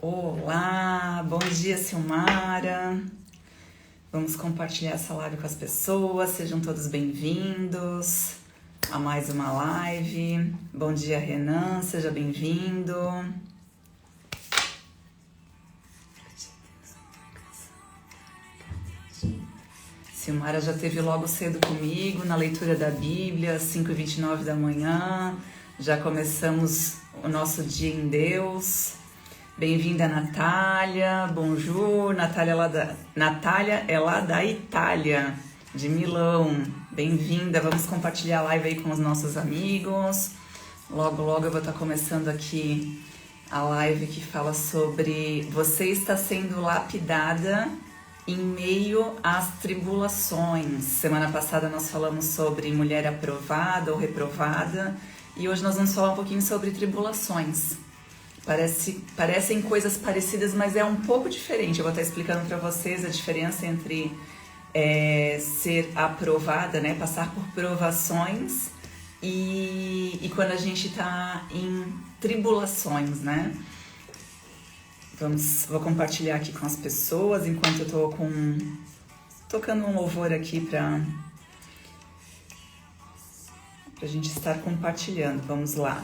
Olá, bom dia, Silmara. Vamos compartilhar essa live com as pessoas. Sejam todos bem-vindos a mais uma live. Bom dia, Renan, seja bem-vindo. Silmara já esteve logo cedo comigo na leitura da Bíblia, às 5h29 da manhã. Já começamos o nosso dia em Deus. Bem-vinda, Natália. Bonjour. Natália é lá da Itália, de Milão. Bem-vinda. Vamos compartilhar a live aí com os nossos amigos. Logo, logo eu vou estar começando aqui a live que fala sobre você está sendo lapidada em meio às tribulações. Semana passada nós falamos sobre mulher aprovada ou reprovada e hoje nós vamos falar um pouquinho sobre tribulações. Parecem coisas parecidas, mas é um pouco diferente. Eu vou estar explicando para vocês a diferença entre ser aprovada, né, passar por provações e quando a gente está em tribulações, né? Vou compartilhar aqui com as pessoas enquanto eu tô tocando um louvor aqui pra gente estar compartilhando. Vamos lá.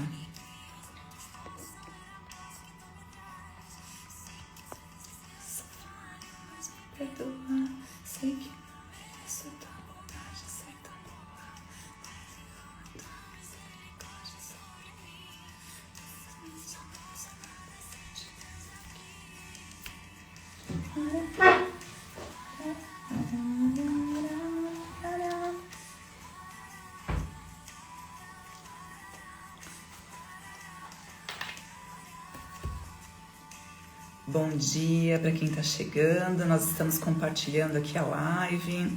Perdoa, sei que não mereço tua bondade, sei tão boa. Tua misericórdia sobre mim. Só não usa nada sem te Bom dia para quem está chegando, nós estamos compartilhando aqui a live,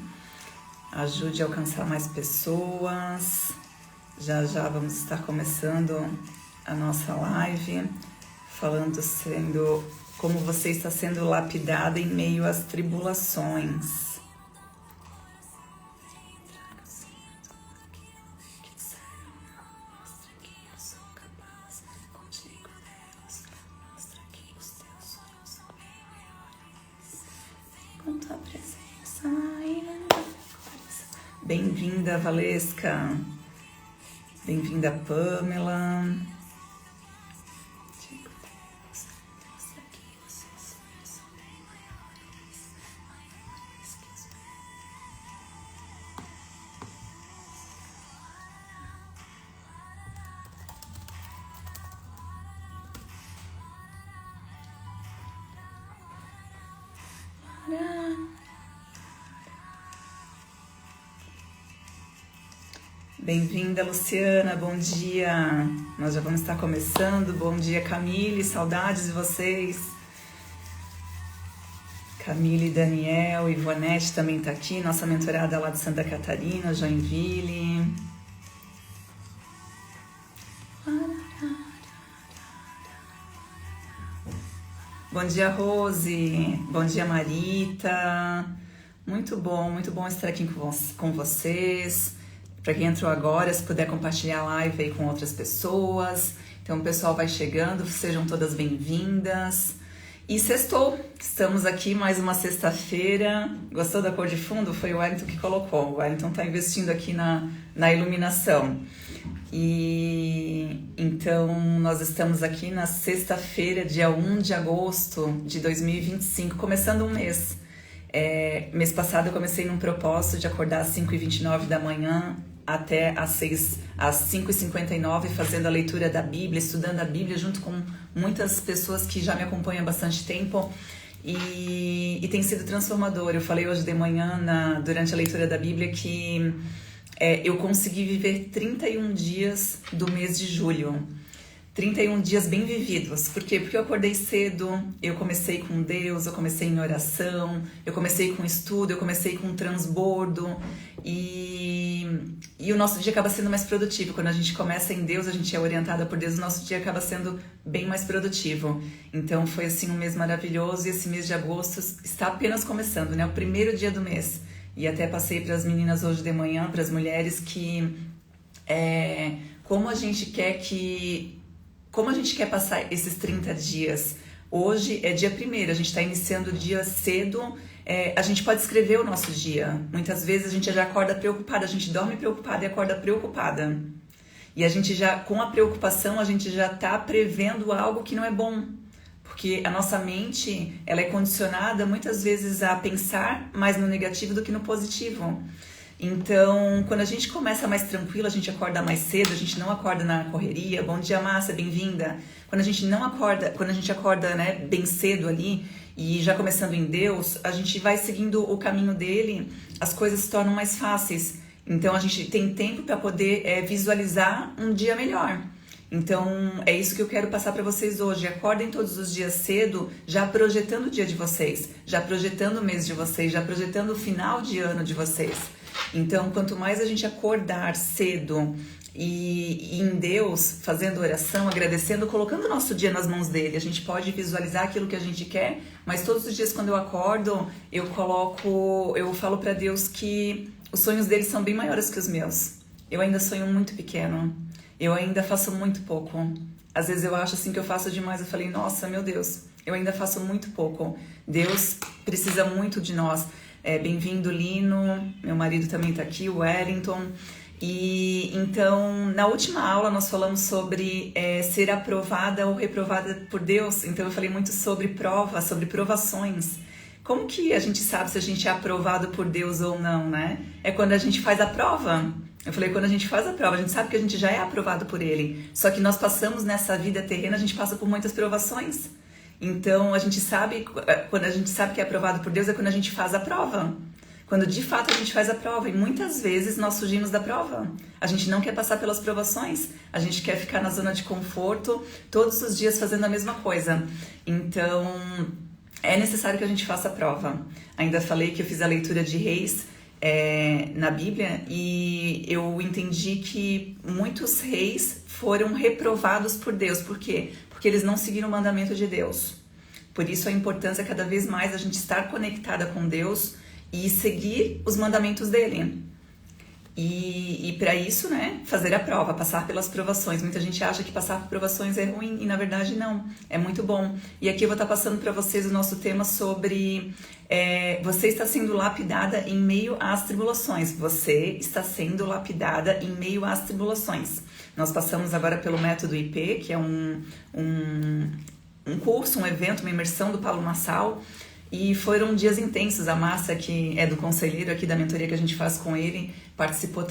ajude a alcançar mais pessoas, já vamos estar começando a nossa live, falando como você está sendo lapidada em meio às tribulações. Bem-vinda, Valesca. Bem-vinda, Pamela. Bem-vinda, Luciana, bom dia. Nós já vamos estar começando. Bom dia, Camille, saudades de vocês. Camille, Daniel, Ivonete também está aqui, nossa mentorada lá de Santa Catarina, Joinville. Bom dia, Rose. Bom dia, Marita. Muito bom estar aqui com vocês. Para quem entrou agora, se puder compartilhar a live aí com outras pessoas. Então o pessoal vai chegando, sejam todas bem-vindas. E sextou, estamos aqui mais uma sexta-feira. Gostou da cor de fundo? Foi o Wellington que colocou. O Wellington está investindo aqui na iluminação. E então nós estamos aqui na sexta-feira, dia 1 de agosto de 2025, começando um mês. Mês passado eu comecei num propósito de acordar às 5h29 da manhã até às 5h59, fazendo a leitura da Bíblia, estudando a Bíblia junto com muitas pessoas que já me acompanham há bastante tempo e tem sido transformador. Eu falei hoje de manhã, durante a leitura da Bíblia, que eu consegui viver 31 dias do mês de julho. 31 dias bem vividos. Por quê? Porque eu acordei cedo, eu comecei com Deus, eu comecei em oração, eu comecei com estudo, eu comecei com transbordo e o nosso dia acaba sendo mais produtivo. Quando a gente começa em Deus, a gente é orientada por Deus, o nosso dia acaba sendo bem mais produtivo. Então foi assim um mês maravilhoso e esse mês de agosto está apenas começando, né? O primeiro dia do mês. E até passei para as meninas hoje de manhã, para as mulheres, que como a gente quer passar esses 30 dias Hoje é dia 1º, a gente está iniciando o dia cedo. A gente pode escrever o nosso dia. Muitas vezes a gente já acorda preocupada, a gente dorme preocupada e acorda preocupada. E a gente já, com a preocupação, a gente já está prevendo algo que não é bom. Porque a nossa mente, ela é condicionada muitas vezes a pensar mais no negativo do que no positivo. Então, quando a gente começa mais tranquilo, a gente acorda mais cedo, a gente não acorda na correria. Bom dia, Márcia, bem-vinda. Quando a gente acorda, né, bem cedo ali e já começando em Deus, a gente vai seguindo o caminho dele, as coisas se tornam mais fáceis. Então, a gente tem tempo para poder visualizar um dia melhor. Então, é isso que eu quero passar para vocês hoje. Acordem todos os dias cedo, já projetando o dia de vocês, já projetando o mês de vocês, já projetando o final de ano de vocês. Então, quanto mais a gente acordar cedo e em Deus, fazendo oração, agradecendo, colocando o nosso dia nas mãos dele, a gente pode visualizar aquilo que a gente quer, mas todos os dias quando eu acordo, eu falo para Deus que os sonhos dele são bem maiores que os meus. Eu ainda sonho muito pequeno. Eu ainda faço muito pouco. Às vezes eu acho assim que eu faço demais. Eu falei, nossa, meu Deus, eu ainda faço muito pouco. Deus precisa muito de nós. Bem-vindo, Lino. Meu marido também está aqui, o Wellington. E então, na última aula nós falamos sobre ser aprovada ou reprovada por Deus. Então eu falei muito sobre prova, sobre provações. Como que a gente sabe se a gente é aprovado por Deus ou não, né? É quando a gente faz a prova. Eu falei, quando a gente faz a prova, a gente sabe que a gente já é aprovado por Ele. Só que nós passamos nessa vida terrena, a gente passa por muitas provações. Então, a gente sabe, quando a gente sabe que é aprovado por Deus, é quando a gente faz a prova. Quando de fato a gente faz a prova. E muitas vezes nós fugimos da prova. A gente não quer passar pelas provações. A gente quer ficar na zona de conforto, todos os dias fazendo a mesma coisa. Então, é necessário que a gente faça a prova. Ainda falei que eu fiz a leitura de Reis na Bíblia e eu entendi que muitos reis foram reprovados por Deus. Por quê? Porque eles não seguiram o mandamento de Deus. Por isso a importância cada vez mais a gente estar conectada com Deus e seguir os mandamentos dele. E para isso, né, fazer a prova, passar pelas provações. Muita gente acha que passar por provações é ruim e na verdade não, é muito bom. E aqui eu vou estar passando para vocês o nosso tema sobre você está sendo lapidada em meio às tribulações. Você está sendo lapidada em meio às tribulações. Nós passamos agora pelo método IP, que é um curso, um evento, uma imersão do Paulo Massal. E foram dias intensos. A Márcia, que é do conselheiro aqui da mentoria que a gente faz com ele, participou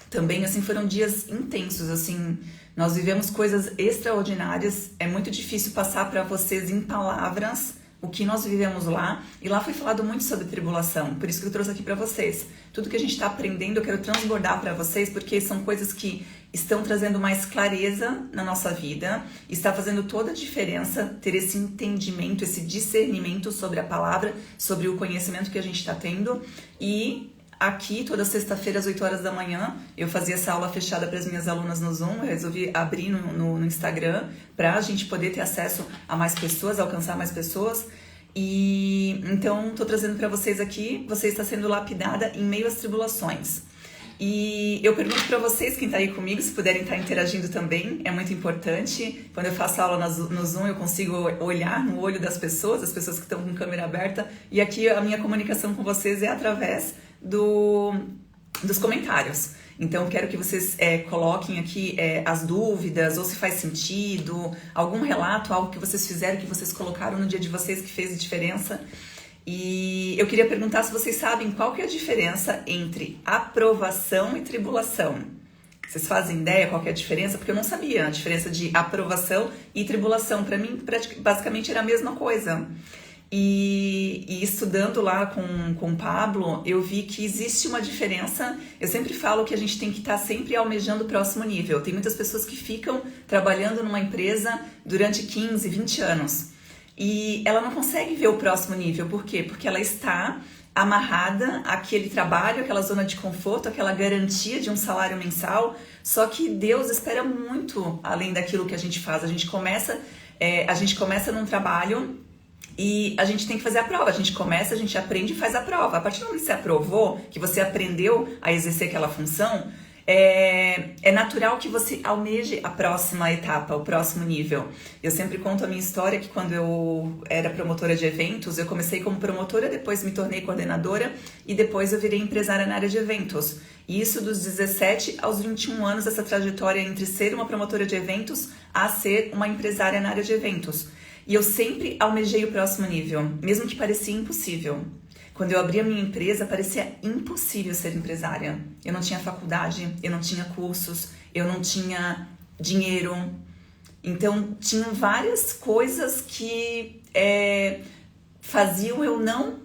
também. Assim, foram dias intensos. Assim, nós vivemos coisas extraordinárias. É muito difícil passar para vocês em palavras o que nós vivemos lá. E lá foi falado muito sobre tribulação. Por isso que eu trouxe aqui para vocês. Tudo que a gente está aprendendo, eu quero transbordar para vocês, porque são coisas que estão trazendo mais clareza na nossa vida, está fazendo toda a diferença ter esse entendimento, esse discernimento sobre a palavra, sobre o conhecimento que a gente está tendo. E aqui, toda sexta-feira, às 8 horas da manhã, eu fazia essa aula fechada para as minhas alunas no Zoom. Eu resolvi abrir no Instagram para a gente poder ter acesso a mais pessoas, alcançar mais pessoas. E então, estou trazendo para vocês aqui, você está sendo lapidada em meio às tribulações. E eu pergunto para vocês, quem está aí comigo, se puderem estar interagindo também, é muito importante. Quando eu faço aula no Zoom, eu consigo olhar no olho das pessoas, as pessoas que estão com câmera aberta. E aqui a minha comunicação com vocês é através dos comentários. Então, quero que vocês coloquem aqui as dúvidas, ou se faz sentido, algum relato, algo que vocês fizeram, que vocês colocaram no dia de vocês que fez diferença. E eu queria perguntar se vocês sabem qual que é a diferença entre aprovação e tribulação. Vocês fazem ideia qual que é a diferença? Porque eu não sabia a diferença de aprovação e tribulação. Para mim, basicamente era a mesma coisa. E estudando lá com o Pablo, eu vi que existe uma diferença. Eu sempre falo que a gente tem que estar sempre almejando o próximo nível. Tem muitas pessoas que ficam trabalhando numa empresa durante 15, 20 anos. E ela não consegue ver o próximo nível. Por quê? Porque ela está amarrada àquele trabalho, àquela zona de conforto, àquela garantia de um salário mensal. Só que Deus espera muito além daquilo que a gente faz. A gente começa num trabalho e a gente tem que fazer a prova. A gente começa, a gente aprende e faz a prova. A partir do momento que você aprovou, que você aprendeu a exercer aquela função, é natural que você almeje a próxima etapa, o próximo nível. Eu sempre conto a minha história que quando eu era promotora de eventos, eu comecei como promotora, depois me tornei coordenadora e depois eu virei empresária na área de eventos. E isso dos 17 aos 21 anos, essa trajetória entre ser uma promotora de eventos a ser uma empresária na área de eventos. E eu sempre almejei o próximo nível, mesmo que parecia impossível. Quando eu abri a minha empresa, parecia impossível ser empresária. Eu não tinha faculdade, eu não tinha cursos, eu não tinha dinheiro. Então, tinham várias coisas que faziam eu não...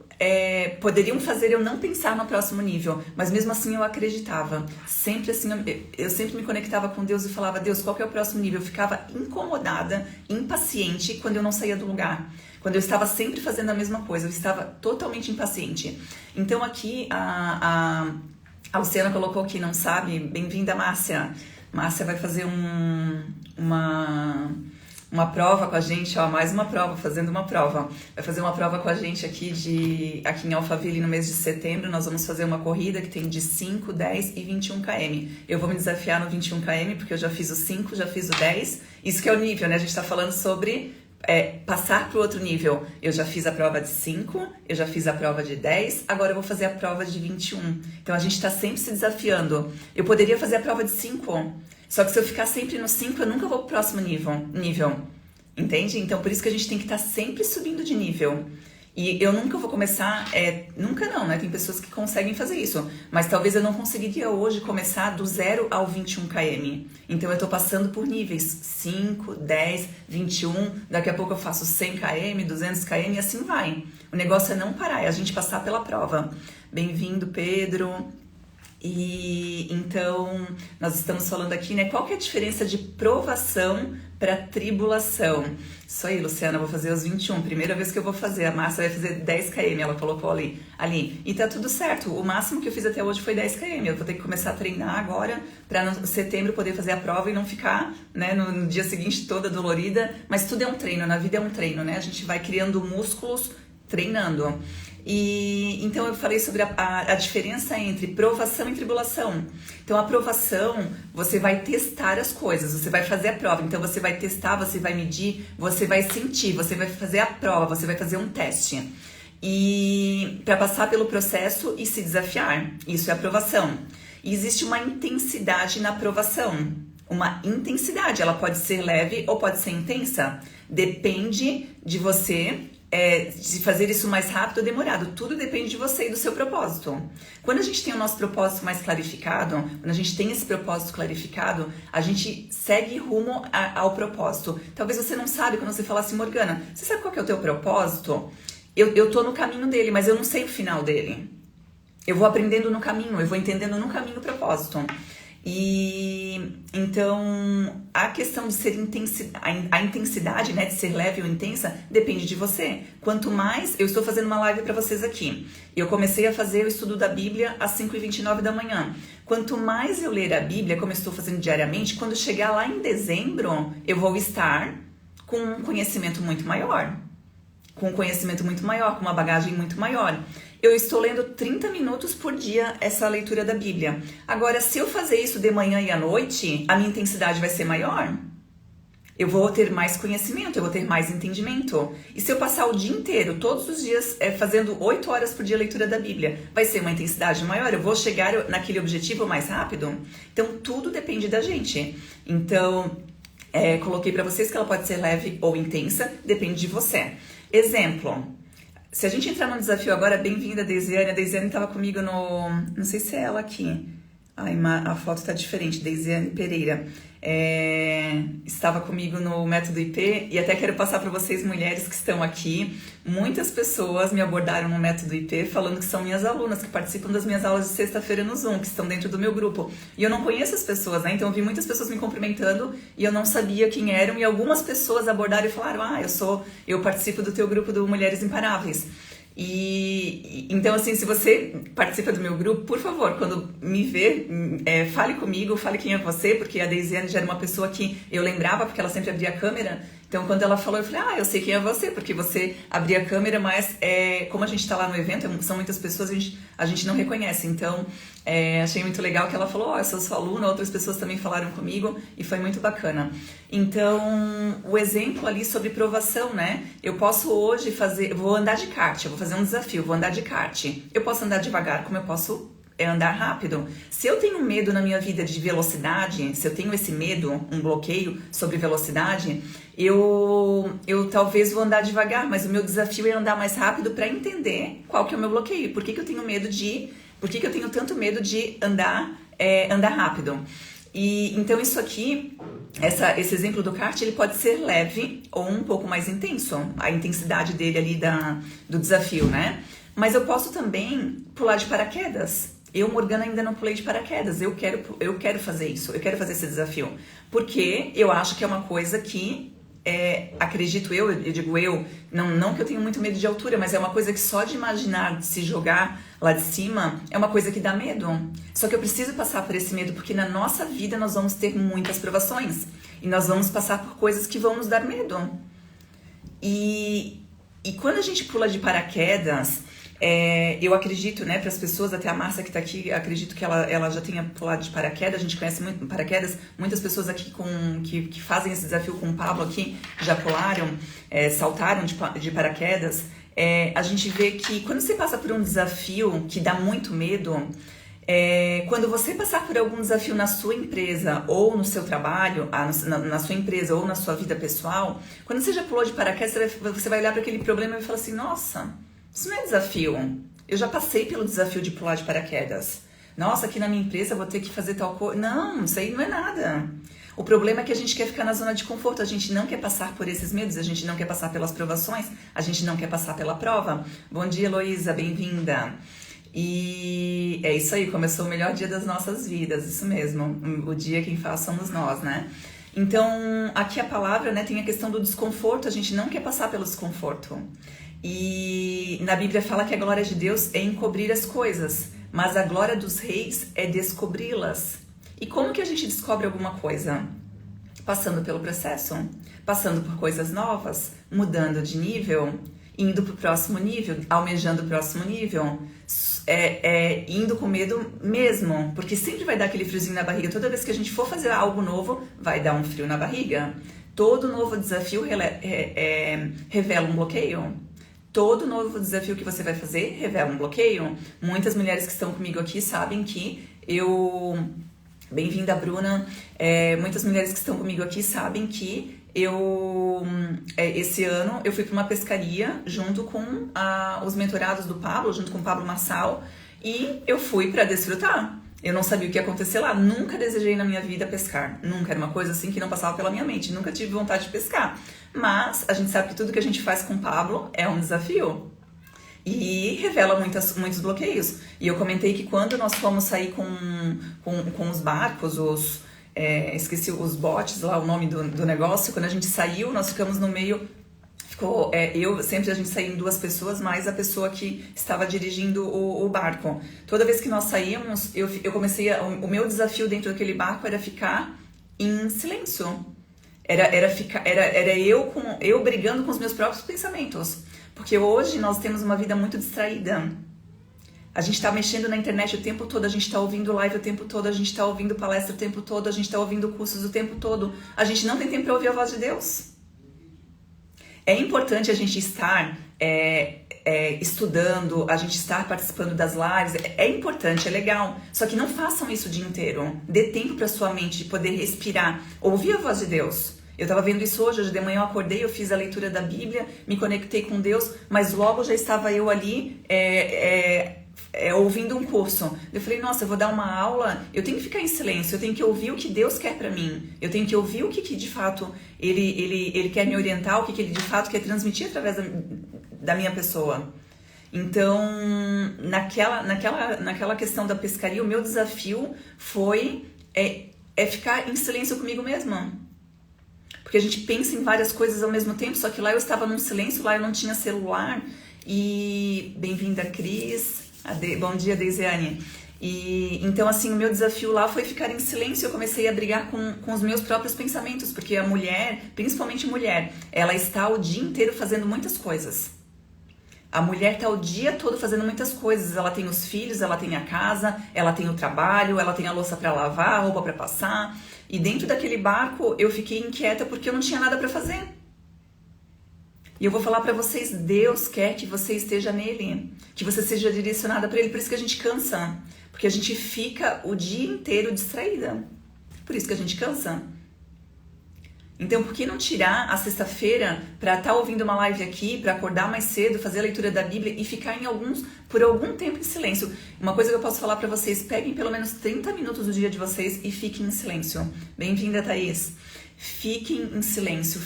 poderiam fazer eu não pensar no próximo nível, mas mesmo assim eu acreditava. Sempre assim, eu sempre me conectava com Deus e falava: Deus, qual que é o próximo nível? Eu ficava incomodada, impaciente quando eu não saía do lugar. Quando eu estava sempre fazendo a mesma coisa, eu estava totalmente impaciente. Então aqui a Luciana colocou que não sabe, bem-vinda, Márcia. Márcia vai fazer uma prova com a gente, ó, mais uma prova, fazendo uma prova. Vai fazer uma prova com a gente aqui em Alphaville no mês de setembro. Nós vamos fazer uma corrida que tem de 5, 10 e 21 km. Eu vou me desafiar no 21 km, porque eu já fiz o 5, já fiz o 10. Isso que é o nível, né? A gente tá falando sobre passar para o outro nível. Eu já fiz a prova de 5, eu já fiz a prova de 10, agora eu vou fazer a prova de 21. Então a gente está sempre se desafiando. Eu poderia fazer a prova de 5, só que se eu ficar sempre no 5, eu nunca vou para o próximo nível. Entende? Então por isso que a gente tem que estar sempre subindo de nível. E eu nunca vou começar, nunca não, né? Tem pessoas que conseguem fazer isso, mas talvez eu não conseguiria hoje começar do 0 ao 21 km. Então eu tô passando por níveis 5, 10, 21, daqui a pouco eu faço 100 km, 200 km e assim vai. O negócio é não parar, é a gente passar pela prova. Bem-vindo, Pedro. E então, nós estamos falando aqui, né? Qual que é a diferença de provação para tribulação? Isso aí, Luciana, eu vou fazer os 21. Primeira vez que eu vou fazer. A Márcia vai fazer 10 km, ela colocou ali. E tá tudo certo. O máximo que eu fiz até hoje foi 10 km. Eu vou ter que começar a treinar agora para no setembro poder fazer a prova e não ficar, né, no dia seguinte toda dolorida. Mas tudo é um treino, na vida é um treino, né? A gente vai criando músculos treinando. E então eu falei sobre a diferença entre provação e tribulação. Então a provação, você vai testar as coisas, você vai fazer a prova, então você vai testar, você vai medir, você vai sentir, você vai fazer a prova, você vai fazer um teste. E para passar pelo processo e se desafiar, isso é aprovação. E existe uma intensidade na aprovação. Uma intensidade, ela pode ser leve ou pode ser intensa. Depende de você, de fazer isso mais rápido ou demorado. Tudo depende de você e do seu propósito. Quando a gente tem o nosso propósito mais clarificado, quando a gente tem esse propósito clarificado, a gente segue rumo ao propósito. Talvez você não sabe, quando você fala assim: Morgana, você sabe qual que é o teu propósito? Eu tô no caminho dele, mas eu não sei o final dele. Eu vou aprendendo no caminho, eu vou entendendo no caminho o propósito. E então a questão de ser a intensidade, né, de ser leve ou intensa, depende de você. Quanto mais, eu estou fazendo uma live para vocês aqui. Eu comecei a fazer o estudo da Bíblia às 5h29 da manhã. Quanto mais eu ler a Bíblia, como eu estou fazendo diariamente, quando chegar lá em dezembro, eu vou estar com um conhecimento muito maior. Com um conhecimento muito maior, com uma bagagem muito maior. Eu estou lendo 30 minutos por dia essa leitura da Bíblia. Agora, se eu fazer isso de manhã e à noite, a minha intensidade vai ser maior? Eu vou ter mais conhecimento, eu vou ter mais entendimento. E se eu passar o dia inteiro, todos os dias, fazendo 8 horas por dia a leitura da Bíblia, vai ser uma intensidade maior? Eu vou chegar naquele objetivo mais rápido? Então, tudo depende da gente. Então, coloquei para vocês que ela pode ser leve ou intensa, depende de você. Exemplo. Se a gente entrar no desafio agora, bem-vinda, Deisiane. A Deisiane estava comigo no... Não sei se é ela aqui. Ai, a foto está diferente. Deisiane Pereira. Estava comigo no Método IP. E até quero passar para vocês, mulheres que estão aqui. Muitas pessoas me abordaram no Método IP falando que são minhas alunas, que participam das minhas aulas de sexta-feira no Zoom, que estão dentro do meu grupo. E eu não conheço as pessoas, né? Então eu vi muitas pessoas me cumprimentando e eu não sabia quem eram. E algumas pessoas abordaram e falaram: eu participo do teu grupo do Mulheres Imparáveis. Então, assim, se você participa do meu grupo, por favor, quando me ver, fale comigo, fale quem é você, porque a Deisiane já era uma pessoa que eu lembrava, porque ela sempre abria a câmera, Então, quando ela falou, eu falei, eu sei quem é você, porque você abria a câmera, mas como a gente tá lá no evento, são muitas pessoas, a gente não reconhece. Então, achei muito legal que ela falou, eu sou sua aluna, outras pessoas também falaram comigo, e foi muito bacana. Então, o exemplo ali sobre provação, né? Eu posso hoje vou andar de kart, eu vou fazer um desafio, vou andar de kart. Eu posso andar devagar, como eu posso andar rápido. Se eu tenho medo na minha vida de velocidade, se eu tenho esse medo, um bloqueio sobre velocidade, eu talvez vou andar devagar, mas o meu desafio é andar mais rápido para entender qual que é o meu bloqueio. Por que eu tenho tanto medo de andar rápido? E então isso aqui, esse exemplo do kart, ele pode ser leve ou um pouco mais intenso, a intensidade dele ali do desafio, né? Mas eu posso também pular de paraquedas. Eu, Morgana, ainda não pulei de paraquedas. Eu quero fazer isso. Eu quero fazer esse desafio. Porque eu acho que é uma coisa que, acredito eu digo não que eu tenho muito medo de altura, mas é uma coisa que só de imaginar, de se jogar lá de cima, é uma coisa que dá medo. Só que eu preciso passar por esse medo, porque na nossa vida nós vamos ter muitas provações. E nós vamos passar por coisas que vão nos dar medo. E quando a gente pula de paraquedas... eu acredito, né, para as pessoas, até a Márcia que está aqui, acredito que ela já tenha pulado de paraquedas, a gente conhece muito paraquedas, muitas pessoas aqui que fazem esse desafio com o Pablo aqui, já pularam, saltaram de paraquedas. A gente vê que quando você passa por um desafio que dá muito medo, quando você passar por algum desafio na sua empresa ou no seu trabalho, na sua empresa ou na sua vida pessoal, quando você já pulou de paraquedas, você vai olhar para aquele problema e vai falar assim, nossa... Isso não é desafio. Eu já passei pelo desafio de pular de paraquedas. Nossa, aqui na minha empresa eu vou ter que fazer tal coisa. Não, isso aí não é nada. O problema é que a gente quer ficar na zona de conforto. A gente não quer passar por esses medos. A gente não quer passar pelas provações. A gente não quer passar pela prova. Bom dia, Heloísa. Bem-vinda. E é isso aí. Começou o melhor dia das nossas vidas. Isso mesmo. O dia quem faz somos nós, né? Então, aqui a palavra, né, tem a questão do desconforto. A gente não quer passar pelo desconforto. E na Bíblia fala que a glória de Deus é encobrir as coisas, mas a glória dos reis é descobri-las. E como que a gente descobre alguma coisa? Passando pelo processo, passando por coisas novas, mudando de nível, indo para o próximo nível, almejando o próximo nível, indo com medo mesmo, porque sempre vai dar aquele friozinho na barriga. Toda vez que a gente for fazer algo novo, vai dar um frio na barriga. Todo novo desafio revela um bloqueio. Todo novo desafio que você vai fazer revela um bloqueio. Muitas mulheres que estão comigo aqui sabem que Bem-vinda, Bruna. Muitas mulheres que estão comigo aqui sabem que esse ano eu fui para uma pescaria junto com os mentorados do Pablo, junto com o Pablo Marçal, e eu fui para desfrutar. Eu não sabia o que ia acontecer lá, nunca desejei na minha vida pescar, nunca, era uma coisa assim que não passava pela minha mente, nunca tive vontade de pescar. Mas a gente sabe que tudo que a gente faz com o Pablo é um desafio e revela muitos bloqueios. E eu comentei que quando nós fomos sair com os barcos, esqueci os botes lá, o nome do negócio, quando a gente saiu, nós ficamos no meio... a gente saía em 2 pessoas, mais a pessoa que estava dirigindo o barco. Toda vez que nós saíamos, eu comecei o meu desafio dentro daquele barco era ficar em silêncio. Era eu brigando com os meus próprios pensamentos. Porque hoje nós temos uma vida muito distraída. A gente está mexendo na internet o tempo todo, a gente está ouvindo live o tempo todo, a gente está ouvindo palestra o tempo todo, a gente está ouvindo cursos o tempo todo. A gente não tem tempo para ouvir a voz de Deus. É importante a gente estar estudando, a gente estar participando das lives, é importante, é legal. Só que não façam isso o dia inteiro. Dê tempo para sua mente de poder respirar, ouvir a voz de Deus. Eu estava vendo isso hoje de manhã eu acordei, eu fiz a leitura da Bíblia, me conectei com Deus, mas logo já estava eu ali ouvindo um curso. Eu falei, nossa, eu vou dar uma aula, eu tenho que ficar em silêncio, eu tenho que ouvir o que Deus quer para mim, eu tenho que ouvir o que de fato ele quer me orientar, o que ele de fato quer transmitir através da minha pessoa. Então, naquela questão da pescaria, o meu desafio foi ficar em silêncio comigo mesma. Porque a gente pensa em várias coisas ao mesmo tempo, só que lá eu estava num silêncio, lá eu não tinha celular. E bem-vinda, Cris. Bom dia, Deisiane. E então, assim, o meu desafio lá foi ficar em silêncio. Eu comecei a brigar com os meus próprios pensamentos, porque a mulher, principalmente mulher, ela está o dia inteiro fazendo muitas coisas. A mulher está o dia todo fazendo muitas coisas. Ela tem os filhos, ela tem a casa, ela tem o trabalho, ela tem a louça para lavar, a roupa para passar. E dentro daquele barco eu fiquei inquieta porque eu não tinha nada para fazer. E eu vou falar para vocês, Deus quer que você esteja nele, que você seja direcionada para ele. Por isso que a gente cansa, porque a gente fica o dia inteiro distraída. Por isso que a gente cansa. Então, por que não tirar a sexta-feira para estar ouvindo uma live aqui, para acordar mais cedo, fazer a leitura da Bíblia e ficar por algum tempo em silêncio? Uma coisa que eu posso falar para vocês, peguem pelo menos 30 minutos do dia de vocês e fiquem em silêncio. Bem-vinda, Thaís. Fiquem em silêncio,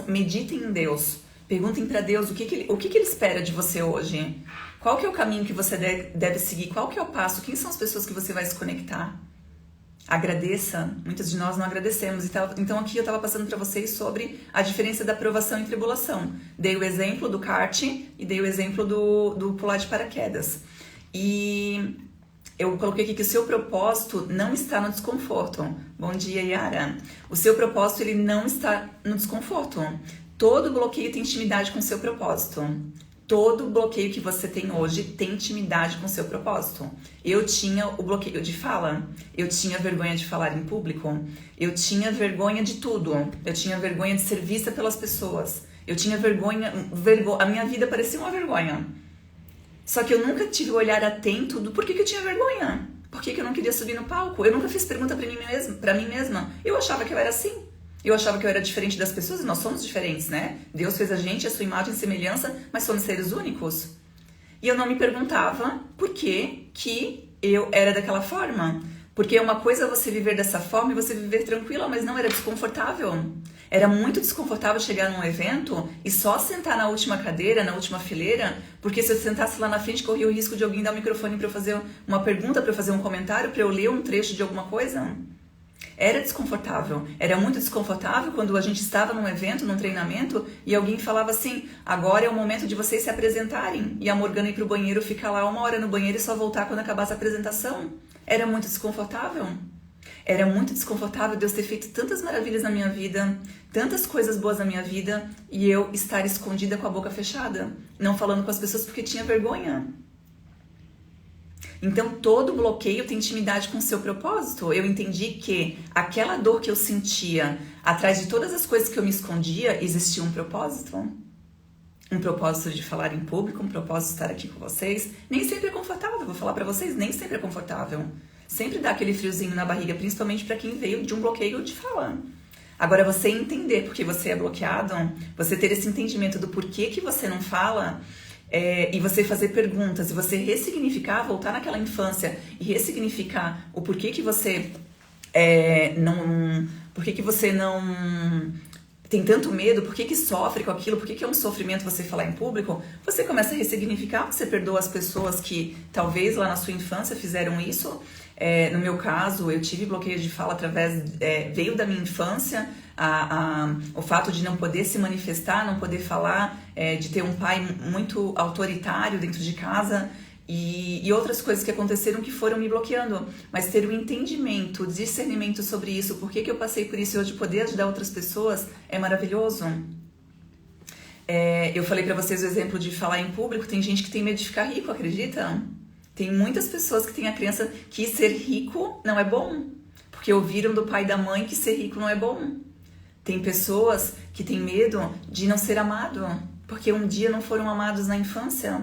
meditem em Deus. Perguntem para Deus o que Ele espera de você hoje. Qual que é o caminho que você deve seguir? Qual que é o passo? Quem são as pessoas que você vai se conectar? Agradeça. Muitas de nós não agradecemos. Então aqui eu estava passando para vocês sobre a diferença da provação e tribulação. Dei o exemplo do kart e dei o exemplo do pular de paraquedas. E eu coloquei aqui que o seu propósito não está no desconforto. Bom dia, Yara. O seu propósito ele não está no desconforto. Todo bloqueio tem intimidade com o seu propósito. Todo bloqueio que você tem hoje tem intimidade com o seu propósito. Eu tinha o bloqueio de fala, eu tinha vergonha de falar em público, eu tinha vergonha de tudo, eu tinha vergonha de ser vista pelas pessoas, eu tinha vergonha, a minha vida parecia uma vergonha. Só que eu nunca tive o olhar atento do porquê que eu tinha vergonha, porquê que eu não queria subir no palco, eu nunca fiz pergunta pra mim mesma, eu achava que eu era assim. Eu achava que eu era diferente das pessoas e nós somos diferentes, né? Deus fez a gente, a sua imagem e semelhança, mas somos seres únicos. E eu não me perguntava por que eu era daquela forma. Porque uma coisa é você viver dessa forma e você viver tranquila, mas não era desconfortável. Era muito desconfortável chegar num evento e só sentar na última cadeira, na última fileira, porque se eu sentasse lá na frente, corria o risco de alguém dar o microfone para eu fazer uma pergunta, para eu fazer um comentário, para eu ler um trecho de alguma coisa. Era desconfortável, era muito desconfortável quando a gente estava num evento, num treinamento e alguém falava assim, agora é o momento de vocês se apresentarem e a Morgana ir pro banheiro, ficar lá 1 hora no banheiro e só voltar quando acabasse a apresentação. Era muito desconfortável. Era muito desconfortável Deus ter feito tantas maravilhas na minha vida, tantas coisas boas na minha vida e eu estar escondida com a boca fechada, não falando com as pessoas porque tinha vergonha. Então, todo bloqueio tem intimidade com o seu propósito. Eu entendi que aquela dor que eu sentia, atrás de todas as coisas que eu me escondia, existia um propósito. Um propósito de falar em público, um propósito de estar aqui com vocês. Nem sempre é confortável, vou falar pra vocês, nem sempre é confortável. Sempre dá aquele friozinho na barriga, principalmente pra quem veio de um bloqueio de fala. Agora, você entender porque você é bloqueado, você ter esse entendimento do porquê que você não fala... e você fazer perguntas, e você ressignificar, voltar naquela infância e ressignificar o porquê que você não tem tanto medo, porquê que sofre com aquilo, porquê que é um sofrimento você falar em público, você começa a ressignificar, você perdoa as pessoas que talvez lá na sua infância fizeram isso. No meu caso, eu tive bloqueio de fala veio da minha infância, o fato de não poder se manifestar, não poder falar, de ter um pai muito autoritário dentro de casa e outras coisas que aconteceram que foram me bloqueando. Mas ter o entendimento, o discernimento sobre isso, por que eu passei por isso e hoje poder ajudar outras pessoas é maravilhoso. Eu falei pra vocês o exemplo de falar em público, tem gente que tem medo de ficar rico, acredita? Tem muitas pessoas que têm a crença que ser rico não é bom, porque ouviram do pai e da mãe que ser rico não é bom. Tem pessoas que têm medo de não ser amado, porque um dia não foram amados na infância.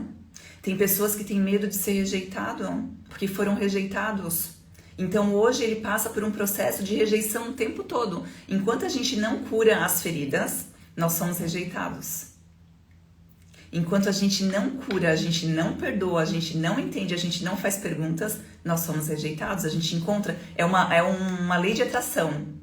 Tem pessoas que têm medo de ser rejeitado, porque foram rejeitados. Então hoje ele passa por um processo de rejeição o tempo todo. Enquanto a gente não cura as feridas, nós somos rejeitados. Enquanto a gente não cura, a gente não perdoa, a gente não entende, a gente não faz perguntas, nós somos rejeitados. A gente encontra, é uma lei de atração.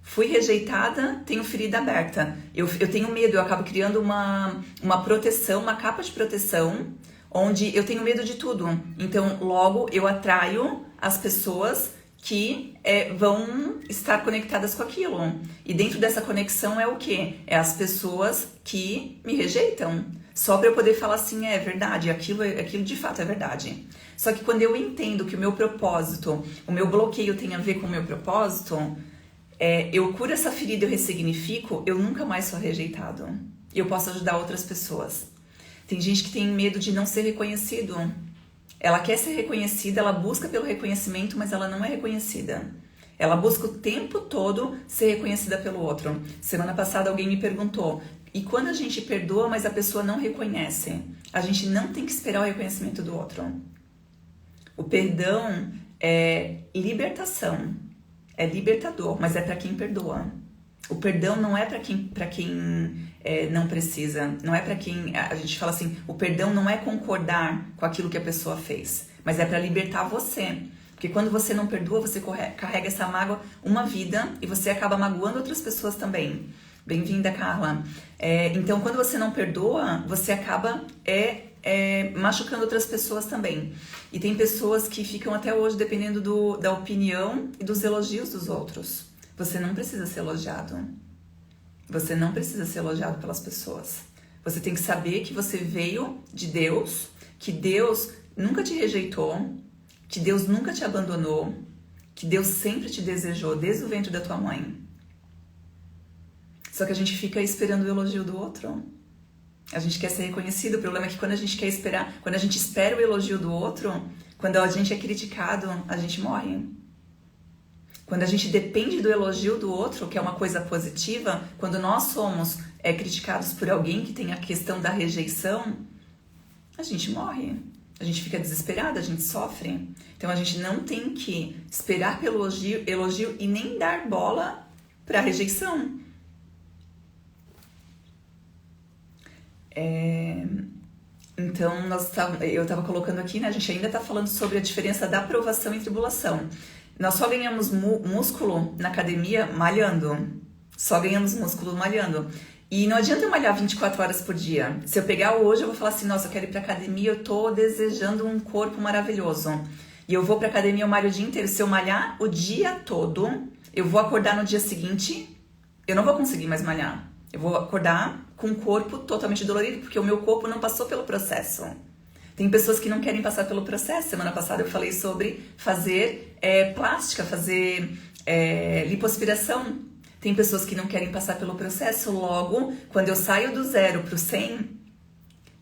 Fui rejeitada, tenho ferida aberta. Eu tenho medo, eu acabo criando uma proteção, uma capa de proteção, onde eu tenho medo de tudo. Então, logo, eu atraio as pessoas que vão estar conectadas com aquilo. E dentro dessa conexão é o quê? É as pessoas que me rejeitam. Só para eu poder falar assim, é verdade, aquilo de fato é verdade. Só que quando eu entendo que o meu propósito, o meu bloqueio tem a ver com o meu propósito, eu curo essa ferida, eu ressignifico, eu nunca mais sou rejeitado. Eu posso ajudar outras pessoas. Tem gente que tem medo de não ser reconhecido. Ela quer ser reconhecida, ela busca pelo reconhecimento, mas ela não é reconhecida. Ela busca o tempo todo ser reconhecida pelo outro. Semana passada alguém me perguntou, e quando a gente perdoa, mas a pessoa não reconhece? A gente não tem que esperar o reconhecimento do outro. O perdão é libertação, é libertador, mas é para quem perdoa. O perdão não é para quem não precisa, não é para quem... A gente fala assim, o perdão não é concordar com aquilo que a pessoa fez, mas é para libertar você. Porque quando você não perdoa, você carrega essa mágoa uma vida e você acaba magoando outras pessoas também. Bem-vinda, Carla. Então, quando você não perdoa, você acaba machucando outras pessoas também. E tem pessoas que ficam até hoje dependendo da opinião e dos elogios dos outros. Você não precisa ser elogiado. Você não precisa ser elogiado pelas pessoas. Você tem que saber que você veio de Deus, que Deus nunca te rejeitou, que Deus nunca te abandonou, que Deus sempre te desejou desde o ventre da tua mãe. Só que a gente fica esperando o elogio do outro. A gente quer ser reconhecido. O problema é que quando a gente espera o elogio do outro, quando a gente é criticado, a gente morre. Quando a gente depende do elogio do outro, que é uma coisa positiva, quando nós somos criticados por alguém que tem a questão da rejeição, a gente morre. A gente fica desesperado, a gente sofre. Então a gente não tem que esperar pelo elogio e nem dar bola para a rejeição. Então eu estava colocando aqui, né? A gente ainda está falando sobre a diferença da aprovação e tribulação. Nós só ganhamos músculo na academia malhando. Só ganhamos músculo malhando. E não adianta eu malhar 24 horas por dia. Se eu pegar hoje, eu vou falar assim, nossa, eu quero ir pra academia, eu tô desejando um corpo maravilhoso. E eu vou pra academia, eu malho o dia inteiro. Se eu malhar o dia todo, eu vou acordar no dia seguinte, eu não vou conseguir mais malhar. Eu vou acordar com o corpo totalmente dolorido, porque o meu corpo não passou pelo processo. Tem pessoas que não querem passar pelo processo. Semana passada eu falei sobre fazer plástica, fazer lipoaspiração. Tem pessoas que não querem passar pelo processo. Logo, quando eu saio do 0 pro 100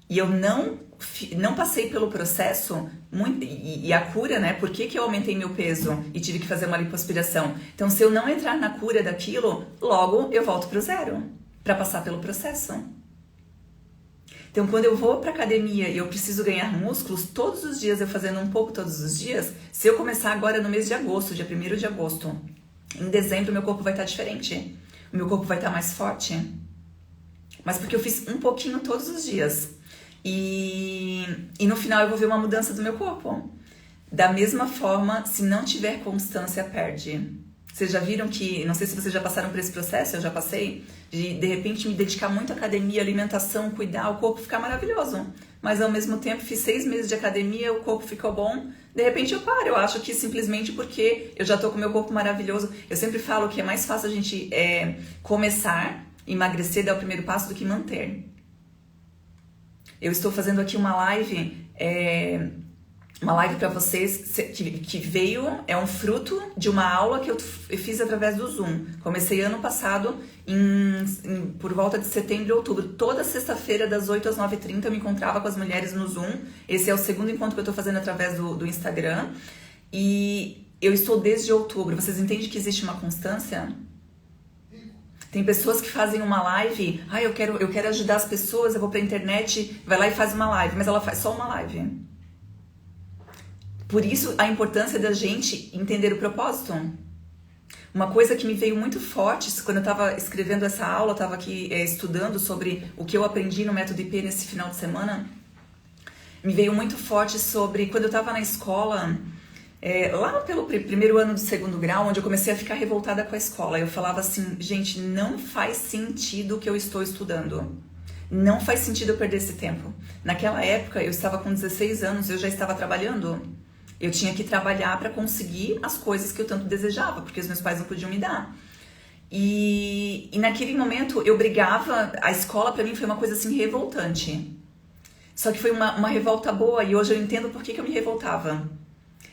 e eu não passei pelo processo, e a cura, né? Por que eu aumentei meu peso e tive que fazer uma lipoaspiração? Então, se eu não entrar na cura daquilo, logo eu volto pro 0 para passar pelo processo. Então, quando eu vou pra academia e eu preciso ganhar músculos, todos os dias eu fazendo um pouco todos os dias, se eu começar agora no mês de agosto, dia 1º de agosto, em dezembro meu corpo vai estar diferente. O meu corpo vai estar mais forte. Mas porque eu fiz um pouquinho todos os dias. E no final eu vou ver uma mudança do meu corpo. Da mesma forma, se não tiver constância, perde. Vocês já viram que, não sei se vocês já passaram por esse processo, eu já passei, de repente me dedicar muito à academia, alimentação, cuidar, o corpo ficar maravilhoso. Mas ao mesmo tempo fiz 6 meses de academia, o corpo ficou bom, de repente eu paro. Eu acho que simplesmente porque eu já tô com o meu corpo maravilhoso. Eu sempre falo que é mais fácil a gente começar, emagrecer, dar o primeiro passo do que manter. Eu estou fazendo aqui uma live para vocês que veio, é um fruto de uma aula que eu fiz através do Zoom. Comecei ano passado, por volta de setembro e outubro. Toda sexta-feira, das 8 às 9h30, eu me encontrava com as mulheres no Zoom. Esse é o segundo encontro que eu estou fazendo através do Instagram. E eu estou desde outubro. Vocês entendem que existe uma constância? Tem pessoas que fazem uma live, eu quero ajudar as pessoas, eu vou pra internet, vai lá e faz uma live, mas ela faz só uma live. Por isso, a importância da gente entender o propósito. Uma coisa que me veio muito forte, quando eu estava escrevendo essa aula, eu estava aqui estudando sobre o que eu aprendi no Método IP nesse final de semana, me veio muito forte sobre quando eu estava na escola, lá pelo primeiro ano do 2º grau, onde eu comecei a ficar revoltada com a escola. Eu falava assim, gente, não faz sentido o que eu estou estudando. Não faz sentido eu perder esse tempo. Naquela época, eu estava com 16 anos, eu já estava trabalhando. Eu tinha que trabalhar para conseguir as coisas que eu tanto desejava, porque os meus pais não podiam me dar. E naquele momento eu brigava, a escola para mim foi uma coisa assim revoltante. Só que foi uma revolta boa e hoje eu entendo por que eu me revoltava.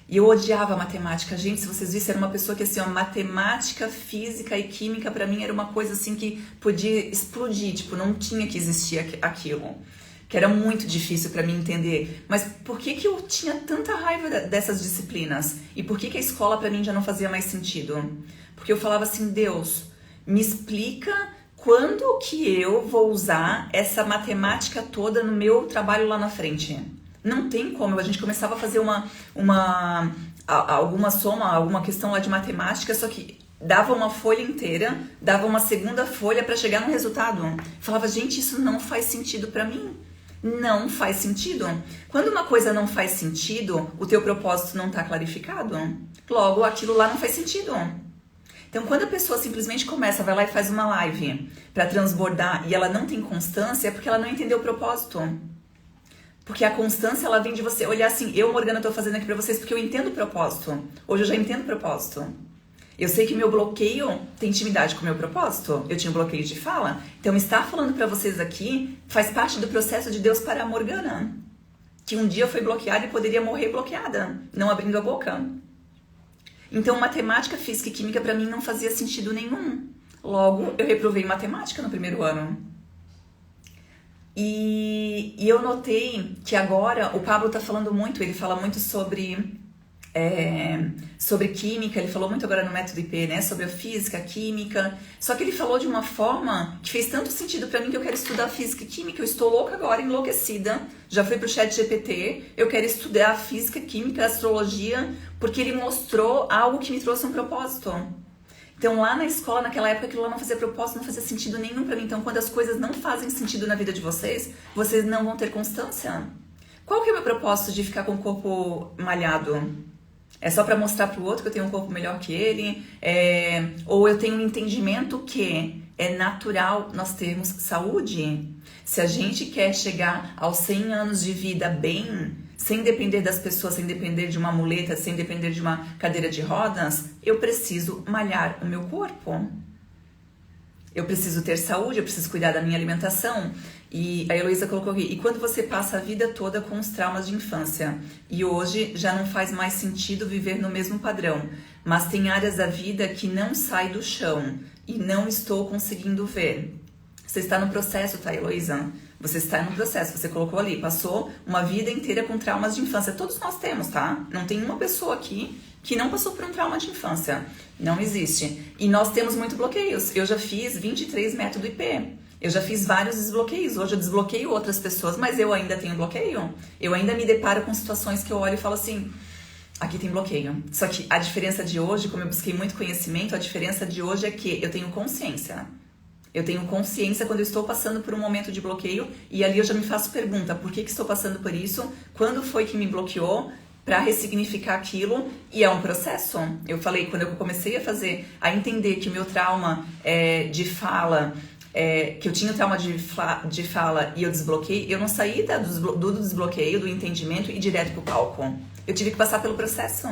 E eu odiava matemática. Gente, se vocês vissem, era uma pessoa que assim, ó, matemática, física e química pra mim era uma coisa assim que podia explodir, tipo, não tinha que existir aquilo. Que era muito difícil pra mim entender. Mas por que eu tinha tanta raiva dessas disciplinas? E por que a escola pra mim já não fazia mais sentido? Porque eu falava assim, Deus, me explica quando que eu vou usar essa matemática toda no meu trabalho lá na frente. Não tem como. A gente começava a fazer alguma soma, alguma questão lá de matemática, só que dava uma folha inteira, dava uma segunda folha para chegar no resultado. Falava, gente, isso não faz sentido para mim. Não faz sentido. Quando uma coisa não faz sentido, o teu propósito não está clarificado. Logo, aquilo lá não faz sentido. Então, quando a pessoa simplesmente começa, vai lá e faz uma live para transbordar e ela não tem constância, é porque ela não entendeu o propósito. Porque a constância, ela vem de você olhar assim, eu, Morgana, tô fazendo aqui pra vocês porque eu entendo o propósito. Hoje eu já entendo o propósito. Eu sei que meu bloqueio tem intimidade com o meu propósito. Eu tinha um bloqueio de fala. Então, estar falando pra vocês aqui faz parte do processo de Deus para a Morgana. Que um dia foi bloqueada e poderia morrer bloqueada, não abrindo a boca. Então, matemática, física e química pra mim não fazia sentido nenhum. Logo, eu reprovei matemática no primeiro ano. E eu notei que agora o Pablo tá falando muito, ele fala muito sobre química, ele falou muito agora no método IP, né? Sobre a física, a química. Só que ele falou de uma forma que fez tanto sentido pra mim que eu quero estudar física e química. Eu estou louca agora, enlouquecida. Já fui pro ChatGPT. Eu quero estudar física, química, astrologia, porque ele mostrou algo que me trouxe um propósito. Então, lá na escola, naquela época, aquilo lá não fazia propósito, não fazia sentido nenhum pra mim. Então, quando as coisas não fazem sentido na vida de vocês, vocês não vão ter constância. Qual que é o meu propósito de ficar com o corpo malhado? É só pra mostrar pro outro que eu tenho um corpo melhor que ele? Ou eu tenho um entendimento que é natural nós termos saúde? Se a gente quer chegar aos 100 anos de vida bem, sem depender das pessoas, sem depender de uma muleta, sem depender de uma cadeira de rodas, eu preciso malhar o meu corpo. Eu preciso ter saúde, eu preciso cuidar da minha alimentação. E a Heloísa colocou aqui, e quando você passa a vida toda com os traumas de infância, e hoje já não faz mais sentido viver no mesmo padrão, mas tem áreas da vida que não sai do chão e não estou conseguindo ver. Você está no processo, tá, Heloísa? Você está no processo, você colocou ali, passou uma vida inteira com traumas de infância. Todos nós temos, tá? Não tem uma pessoa aqui que não passou por um trauma de infância. Não existe. E nós temos muitos bloqueios. Eu já fiz 23 método IP. Eu já fiz vários desbloqueios. Hoje eu desbloqueio outras pessoas, mas eu ainda tenho bloqueio. Eu ainda me deparo com situações que eu olho e falo assim, aqui tem bloqueio. Só que a diferença de hoje, como eu busquei muito conhecimento, a diferença de hoje é que eu tenho consciência. Eu tenho consciência quando eu estou passando por um momento de bloqueio e ali eu já me faço pergunta, por que estou passando por isso? Quando foi que me bloqueou? Para ressignificar aquilo, e é um processo. Eu falei, quando eu comecei a entender que o meu trauma de fala, que eu tinha trauma de fala e eu desbloqueei, eu não saí do desbloqueio, do entendimento e direto pro palco. Eu tive que passar pelo processo.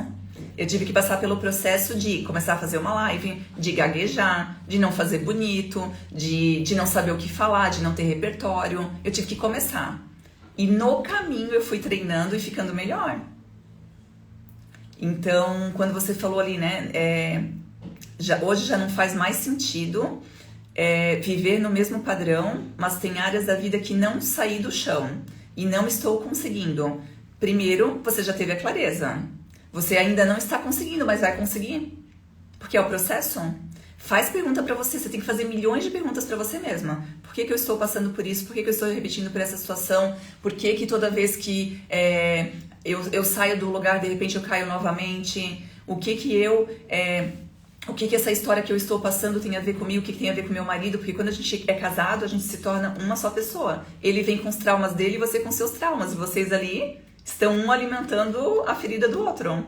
Eu tive que passar pelo processo de começar a fazer uma live, de gaguejar, de não fazer bonito, de não saber o que falar, de não ter repertório. Eu tive que começar. E no caminho eu fui treinando e ficando melhor. Então, quando você falou ali, né, hoje já não faz mais sentido viver no mesmo padrão, mas tem áreas da vida que não saí do chão e não estou conseguindo. Primeiro, você já teve a clareza. Você ainda não está conseguindo, mas vai conseguir. Porque é o processo. Faz pergunta pra você, você tem que fazer milhões de perguntas pra você mesma. Por que eu estou passando por isso? Por que eu estou repetindo por essa situação? Por que toda vez que eu saio do lugar, de repente eu caio novamente? O que essa história que eu estou passando tem a ver comigo? O que tem a ver com meu marido? Porque quando a gente é casado, a gente se torna uma só pessoa. Ele vem com os traumas dele e você com seus traumas. E vocês ali estão um alimentando a ferida do outro.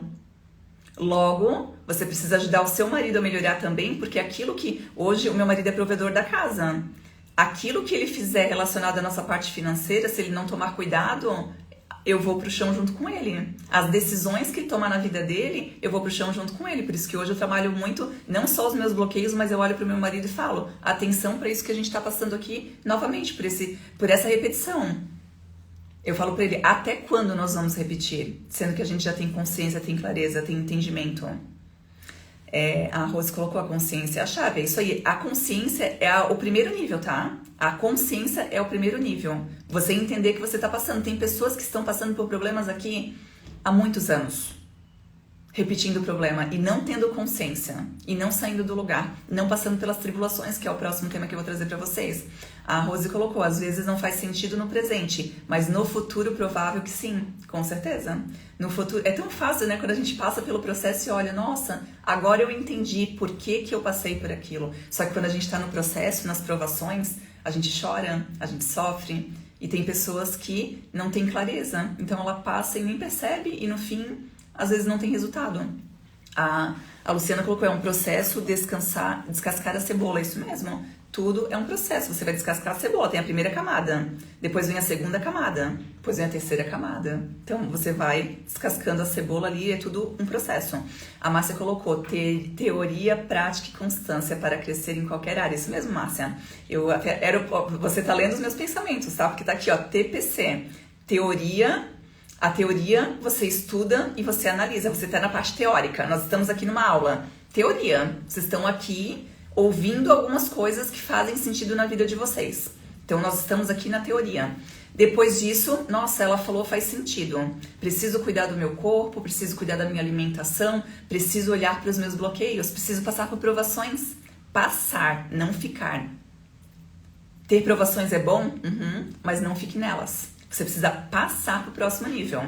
Logo, você precisa ajudar o seu marido a melhorar também, porque aquilo que... Hoje, o meu marido é provedor da casa. Aquilo que ele fizer relacionado à nossa parte financeira, se ele não tomar cuidado, eu vou pro chão junto com ele. As decisões que ele tomar na vida dele, eu vou pro chão junto com ele. Por isso que hoje eu trabalho muito, não só os meus bloqueios, mas eu olho pro meu marido e falo, atenção para isso que a gente tá passando aqui, novamente, por essa repetição. Eu falo pra ele, até quando nós vamos repetir? Sendo que a gente já tem consciência, tem clareza, tem entendimento. A Rose colocou a consciência, a chave, é isso aí. A consciência é o primeiro nível, tá? A consciência é o primeiro nível. Você entender que você tá passando. Tem pessoas que estão passando por problemas aqui há muitos anos. Repetindo o problema e não tendo consciência. E não saindo do lugar. Não passando pelas tribulações, que é o próximo tema que eu vou trazer pra vocês. A Rose colocou, às vezes não faz sentido no presente, mas no futuro provável que sim, com certeza. No futuro, é tão fácil, né, quando a gente passa pelo processo e olha, nossa, agora eu entendi por que eu passei por aquilo. Só que quando a gente tá no processo, nas provações, a gente chora, a gente sofre, e tem pessoas que não têm clareza, então ela passa e nem percebe, e no fim, às vezes não tem resultado. A Luciana colocou, é um processo descascar a cebola, é isso mesmo. Tudo é um processo, você vai descascar a cebola, tem a primeira camada, depois vem a segunda camada, depois vem a terceira camada. Então, você vai descascando a cebola ali, é tudo um processo. A Márcia colocou, teoria, prática e constância para crescer em qualquer área. Isso mesmo, Márcia. Você tá lendo os meus pensamentos, tá? Porque tá aqui, ó, TPC. Teoria, a teoria você estuda e você analisa, você tá na parte teórica. Nós estamos aqui numa aula. Teoria, vocês estão aqui ouvindo algumas coisas que fazem sentido na vida de vocês. Então, nós estamos aqui na teoria. Depois disso, nossa, ela falou, faz sentido. Preciso cuidar do meu corpo, preciso cuidar da minha alimentação, preciso olhar para os meus bloqueios, preciso passar por provações. Passar, não ficar. Ter provações é bom? Mas não fique nelas. Você precisa passar para o próximo nível.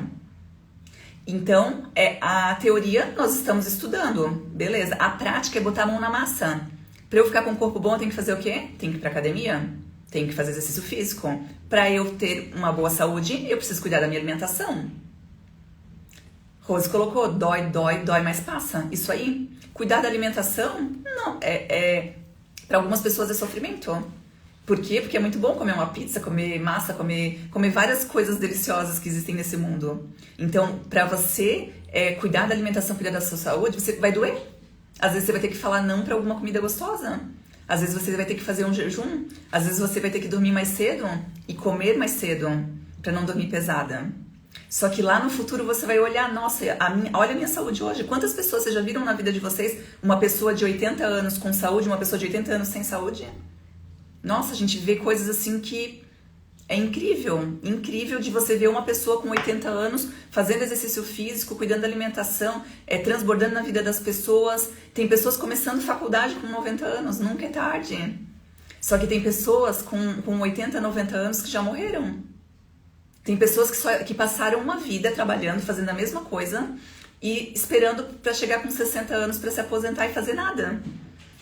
Então, a teoria nós estamos estudando, beleza. A prática é botar a mão na massa. Para eu ficar com um corpo bom, eu tenho que fazer o quê? Tenho que ir pra academia, tenho que fazer exercício físico. Para eu ter uma boa saúde, eu preciso cuidar da minha alimentação. Rose colocou, dói, mas passa. Isso aí. Cuidar da alimentação, não, para algumas pessoas é sofrimento. Por quê? Porque é muito bom comer uma pizza, comer massa, comer várias coisas deliciosas que existem nesse mundo. Então, para você cuidar da alimentação, cuidar da sua saúde, você vai doer. Às vezes você vai ter que falar não para alguma comida gostosa. Às vezes você vai ter que fazer um jejum. Às vezes você vai ter que dormir mais cedo e comer mais cedo para não dormir pesada. Só que lá no futuro você vai olhar, nossa, olha a minha saúde hoje. Quantas pessoas vocês já viram na vida de vocês uma pessoa de 80 anos com saúde, uma pessoa de 80 anos sem saúde? Nossa, a gente vê coisas assim que é incrível. Incrível de você ver uma pessoa com 80 anos fazendo exercício físico, cuidando da alimentação, transbordando na vida das pessoas. Tem pessoas começando faculdade com 90 anos, nunca é tarde. Só que tem pessoas com 80, 90 anos que já morreram. Tem pessoas que passaram uma vida trabalhando, fazendo a mesma coisa e esperando para chegar com 60 anos para se aposentar e fazer nada.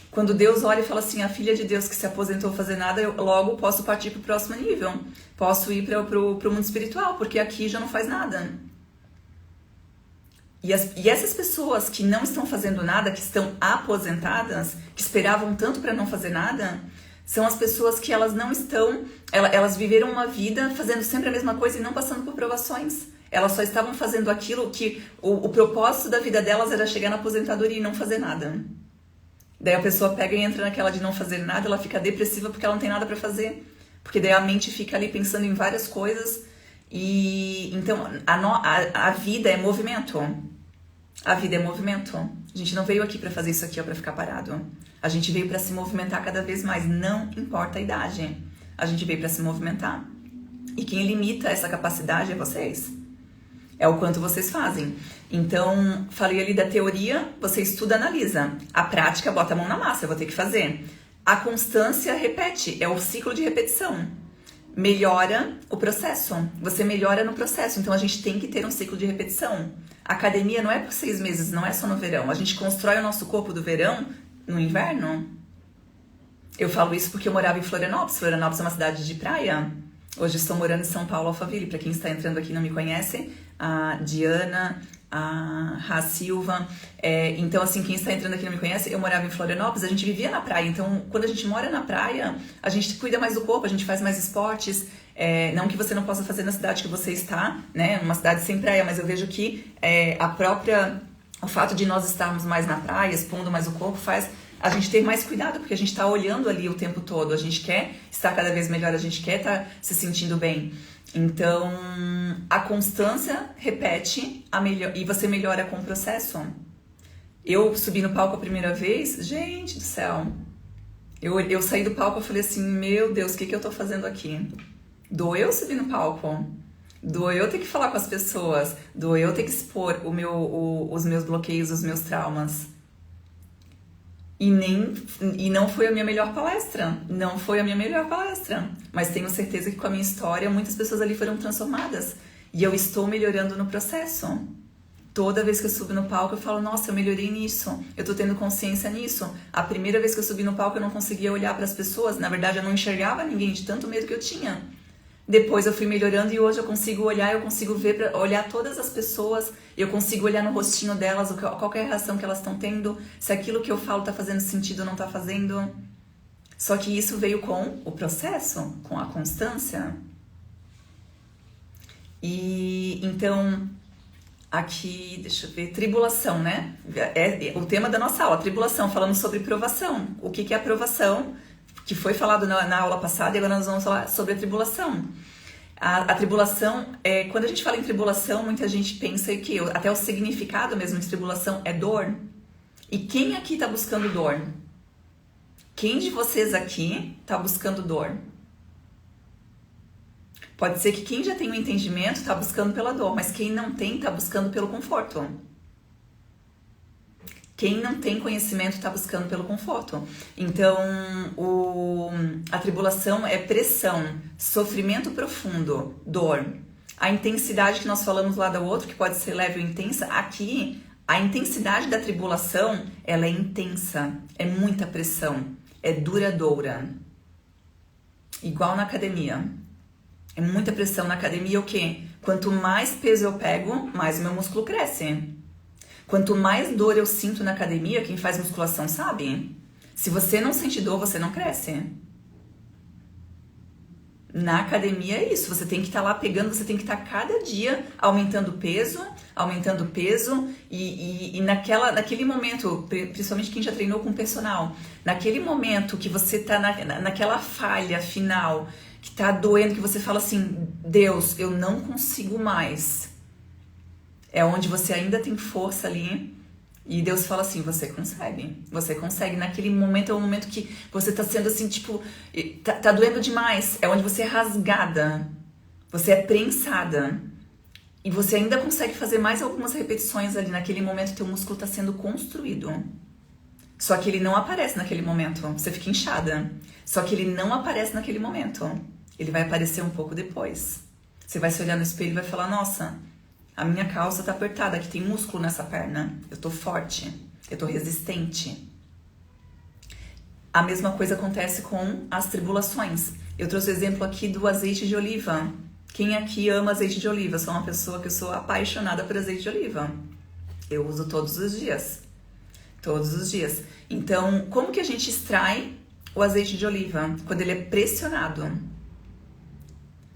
Quando Deus olha e fala assim, a filha de Deus que se aposentou fazer nada, eu logo posso partir para o próximo nível. Posso ir para o mundo espiritual, porque aqui já não faz nada. E essas pessoas que não estão fazendo nada, que estão aposentadas, que esperavam tanto para não fazer nada, são as pessoas que elas não estão... Elas viveram uma vida fazendo sempre a mesma coisa e não passando por provações. Elas só estavam fazendo aquilo que... O propósito da vida delas era chegar na aposentadoria e não fazer nada. Daí a pessoa pega e entra naquela de não fazer nada, ela fica depressiva porque ela não tem nada pra fazer. Porque daí a mente fica ali pensando em várias coisas. E então a vida é movimento. A vida é movimento. A gente não veio aqui pra fazer isso aqui ou pra ficar parado. A gente veio pra se movimentar cada vez mais, não importa a idade. A gente veio pra se movimentar. E quem limita essa capacidade é vocês. É o quanto vocês fazem. Então, falei ali da teoria, você estuda, analisa. A prática, bota a mão na massa, eu vou ter que fazer. A constância, repete, é o ciclo de repetição. Melhora o processo, você melhora no processo. Então, a gente tem que ter um ciclo de repetição. A academia não é por 6 meses, não é só no verão. A gente constrói o nosso corpo do verão no inverno. Eu falo isso porque eu morava em Florianópolis. Florianópolis é uma cidade de praia. Hoje estou morando em São Paulo, Alphaville. Para quem está entrando aqui e não me conhece, a Diana, a Ra Silva. Então, assim, quem está entrando aqui e não me conhece, eu morava em Florianópolis, a gente vivia na praia. Então, quando a gente mora na praia, a gente cuida mais do corpo, a gente faz mais esportes. Não que você não possa fazer na cidade que você está, né? Uma cidade sem praia, mas eu vejo que o fato de nós estarmos mais na praia, expondo mais o corpo, faz a gente ter mais cuidado, porque a gente está olhando ali o tempo todo, a gente quer estar cada vez melhor, a gente quer estar se sentindo bem. Então, a constância repete e você melhora com o processo. Eu subi no palco a primeira vez, gente do céu. Eu saí do palco e falei assim, meu Deus, o que eu tô fazendo aqui? Doeu subir no palco. Doeu ter que falar com as pessoas. Doeu ter que expor os meus bloqueios, os meus traumas. E não foi a minha melhor palestra. Não foi a minha melhor palestra. Mas tenho certeza que com a minha história, muitas pessoas ali foram transformadas. E eu estou melhorando no processo. Toda vez que eu subo no palco, eu falo, nossa, eu melhorei nisso. Eu tô tendo consciência nisso. A primeira vez que eu subi no palco, eu não conseguia olhar para as pessoas. Na verdade, eu não enxergava ninguém de tanto medo que eu tinha. Depois eu fui melhorando e hoje eu consigo olhar, eu consigo ver, olhar todas as pessoas, eu consigo olhar no rostinho delas, qual é a reação que elas estão tendo, se aquilo que eu falo tá fazendo sentido ou não tá fazendo. Só que isso veio com o processo, com a constância. E então, aqui, deixa eu ver, tribulação, né? É o tema da nossa aula, tribulação, falando sobre provação. O que é a provação? Que foi falado na aula passada e agora nós vamos falar sobre a tribulação. A tribulação, quando a gente fala em tribulação, muita gente pensa que até o significado mesmo de tribulação é dor. E quem aqui está buscando dor? Quem de vocês aqui está buscando dor? Pode ser que quem já tem um entendimento está buscando pela dor, mas quem não tem está buscando pelo conforto. Quem não tem conhecimento está buscando pelo conforto. Então, a tribulação é pressão, sofrimento profundo, dor. A intensidade que nós falamos lá do outro, que pode ser leve ou intensa, aqui, a intensidade da tribulação, ela é intensa, é muita pressão, é duradoura. Igual na academia. É muita pressão na academia, o quê? Quanto mais peso eu pego, mais o meu músculo cresce. Quanto mais dor eu sinto na academia, quem faz musculação sabe. Se você não sente dor, você não cresce. Na academia é isso, você tem que estar lá pegando, você tem que estar cada dia aumentando peso e naquele momento, principalmente quem já treinou com personal, naquele momento que você está naquela falha final, que está doendo, que você fala assim, Deus, eu não consigo mais. É onde você ainda tem força ali e Deus fala assim, você consegue. Naquele momento é o momento que você tá sendo assim, tipo, tá doendo demais. É onde você é rasgada, você é prensada e você ainda consegue fazer mais algumas repetições ali. Naquele momento teu músculo tá sendo construído. Só que ele não aparece naquele momento, você fica inchada. Só que ele não aparece naquele momento, ele vai aparecer um pouco depois. Você vai se olhar no espelho e vai falar, nossa, a minha calça tá apertada, aqui tem músculo nessa perna. Eu tô forte, eu tô resistente. A mesma coisa acontece com as tribulações. Eu trouxe o exemplo aqui do azeite de oliva. Quem aqui ama azeite de oliva? Eu sou uma pessoa que eu sou apaixonada por azeite de oliva. Eu uso todos os dias. Todos os dias. Então, como que a gente extrai o azeite de oliva? Quando ele é pressionado.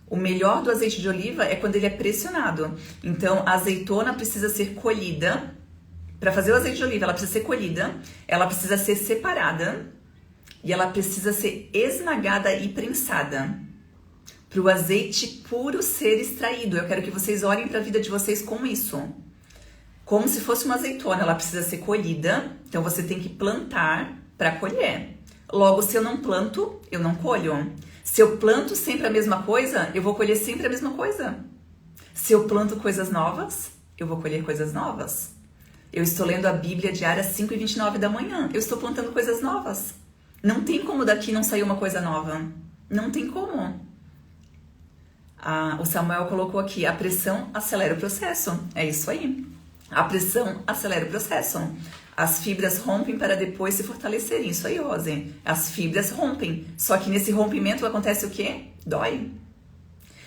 O melhor do azeite de oliva é quando ele é pressionado. Então, a azeitona precisa ser colhida. Para fazer o azeite de oliva, ela precisa ser colhida, ela precisa ser separada e ela precisa ser esmagada e prensada. Para o azeite puro ser extraído. Eu quero que vocês olhem para a vida de vocês com isso. Como se fosse uma azeitona, ela precisa ser colhida. Então, você tem que plantar para colher. Logo, se eu não planto, eu não colho. Se eu planto sempre a mesma coisa, eu vou colher sempre a mesma coisa. Se eu planto coisas novas, eu vou colher coisas novas. Eu estou lendo a Bíblia diária às 5h29 da manhã. Eu estou plantando coisas novas. Não tem como daqui não sair uma coisa nova. Não tem como. O Samuel colocou aqui, a pressão acelera o processo. É isso aí. A pressão acelera o processo. As fibras rompem para depois se fortalecerem. Isso aí, Rose. As fibras rompem. Só que nesse rompimento acontece o quê? Dói.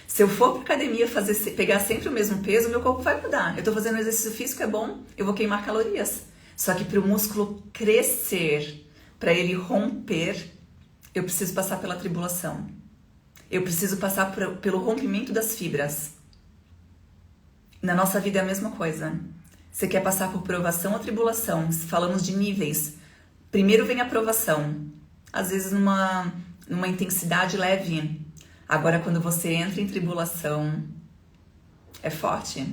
Se eu for para academia pegar sempre o mesmo peso, meu corpo vai mudar. Eu estou fazendo exercício físico, é bom, eu vou queimar calorias. Só que para o músculo crescer, para ele romper, eu preciso passar pela tribulação. Eu preciso passar pelo rompimento das fibras. Na nossa vida é a mesma coisa. Você quer passar por provação ou tribulação? Falamos de níveis. Primeiro vem a provação. Às vezes numa intensidade leve. Agora, quando você entra em tribulação, é forte.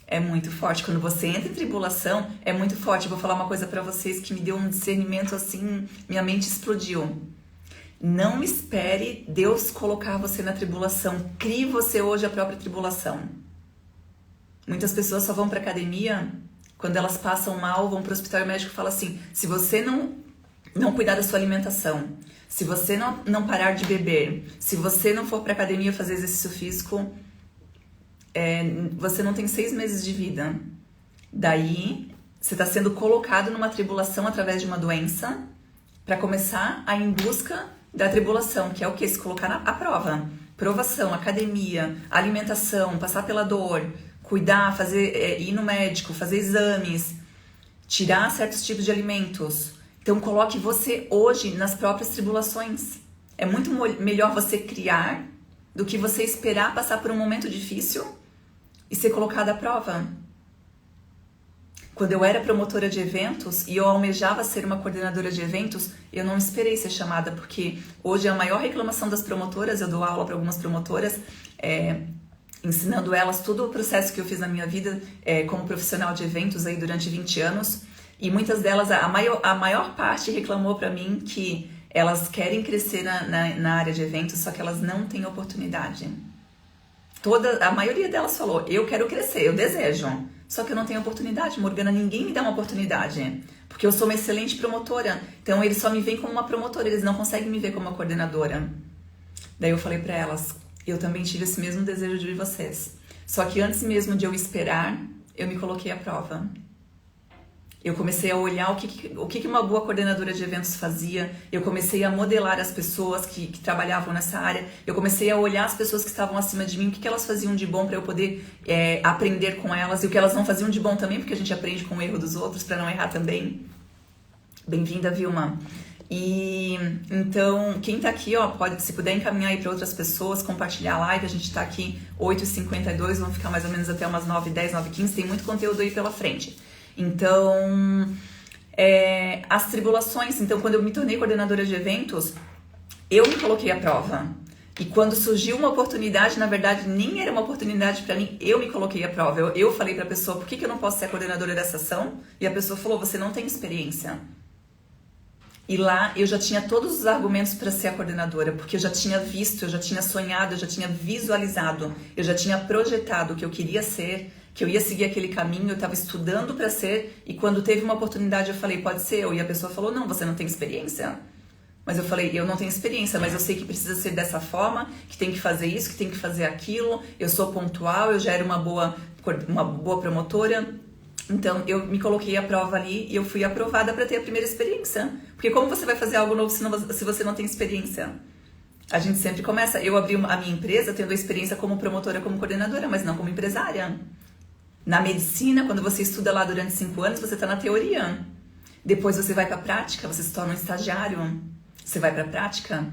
É muito forte. Quando você entra em tribulação, é muito forte. Eu vou falar uma coisa pra vocês que me deu um discernimento assim, minha mente explodiu. Não espere Deus colocar você na tribulação. Crie você hoje a própria tribulação. Muitas pessoas só vão pra academia quando elas passam mal, vão pro hospital e o médico fala assim, se você não cuidar da sua alimentação, se você não parar de beber, se você não for pra academia fazer exercício físico, você não tem 6 meses de vida. Daí, você está sendo colocado numa tribulação através de uma doença para começar a ir em busca da tribulação, que é o que? Se colocar à prova. Provação, academia, alimentação, passar pela dor, cuidar, ir no médico, fazer exames, tirar certos tipos de alimentos. Então, coloque você hoje nas próprias tribulações. É muito melhor você criar do que você esperar passar por um momento difícil e ser colocada à prova. Quando eu era promotora de eventos e eu almejava ser uma coordenadora de eventos, eu não esperei ser chamada, porque hoje a maior reclamação das promotoras, eu dou aula para algumas promotoras, ensinando elas todo o processo que eu fiz na minha vida como profissional de eventos aí durante 20 anos, e muitas delas, a maior parte reclamou para mim que elas querem crescer na área de eventos, só que elas não têm oportunidade. A maioria delas falou, eu quero crescer, eu desejo, só que eu não tenho oportunidade, Morgana, ninguém me dá uma oportunidade, porque eu sou uma excelente promotora, então eles só me veem como uma promotora, eles não conseguem me ver como uma coordenadora. Daí eu falei pra elas, eu também tive esse mesmo desejo de vocês, só que antes mesmo de eu esperar, eu me coloquei à prova. Eu comecei a olhar o que uma boa coordenadora de eventos fazia, eu comecei a modelar as pessoas que trabalhavam nessa área, eu comecei a olhar as pessoas que estavam acima de mim, o que elas faziam de bom para eu poder aprender com elas, e o que elas não faziam de bom também, porque a gente aprende com o erro dos outros para não errar também. Bem-vinda, Vilma. E então, quem tá aqui, ó, se puder encaminhar aí para outras pessoas, compartilhar a live, a gente tá aqui 8h52, vamos ficar mais ou menos até umas 9h10, 9h15, tem muito conteúdo aí pela frente. Então, as tribulações, então quando eu me tornei coordenadora de eventos, eu me coloquei à prova. E quando surgiu uma oportunidade, na verdade nem era uma oportunidade para mim, eu me coloquei à prova. Eu falei para a pessoa, por que eu não posso ser a coordenadora dessa ação? E a pessoa falou, você não tem experiência. E lá eu já tinha todos os argumentos para ser a coordenadora, porque eu já tinha visto, eu já tinha sonhado, eu já tinha visualizado, eu já tinha projetado o que eu queria ser, que eu ia seguir aquele caminho, eu estava estudando para ser, e quando teve uma oportunidade eu falei, pode ser eu, e a pessoa falou, não, você não tem experiência. Mas eu falei, eu não tenho experiência, mas eu sei que precisa ser dessa forma, que tem que fazer isso, que tem que fazer aquilo, eu sou pontual, eu já era uma boa promotora, então eu me coloquei à prova ali e eu fui aprovada para ter a primeira experiência. Porque como você vai fazer algo novo se você não tem experiência? A gente sempre começa, eu abri a minha empresa tendo a experiência como promotora, como coordenadora, mas não como empresária. Na medicina, quando você estuda lá durante 5 anos, você está na teoria. Depois você vai para a prática, você se torna um estagiário. Você vai para a prática.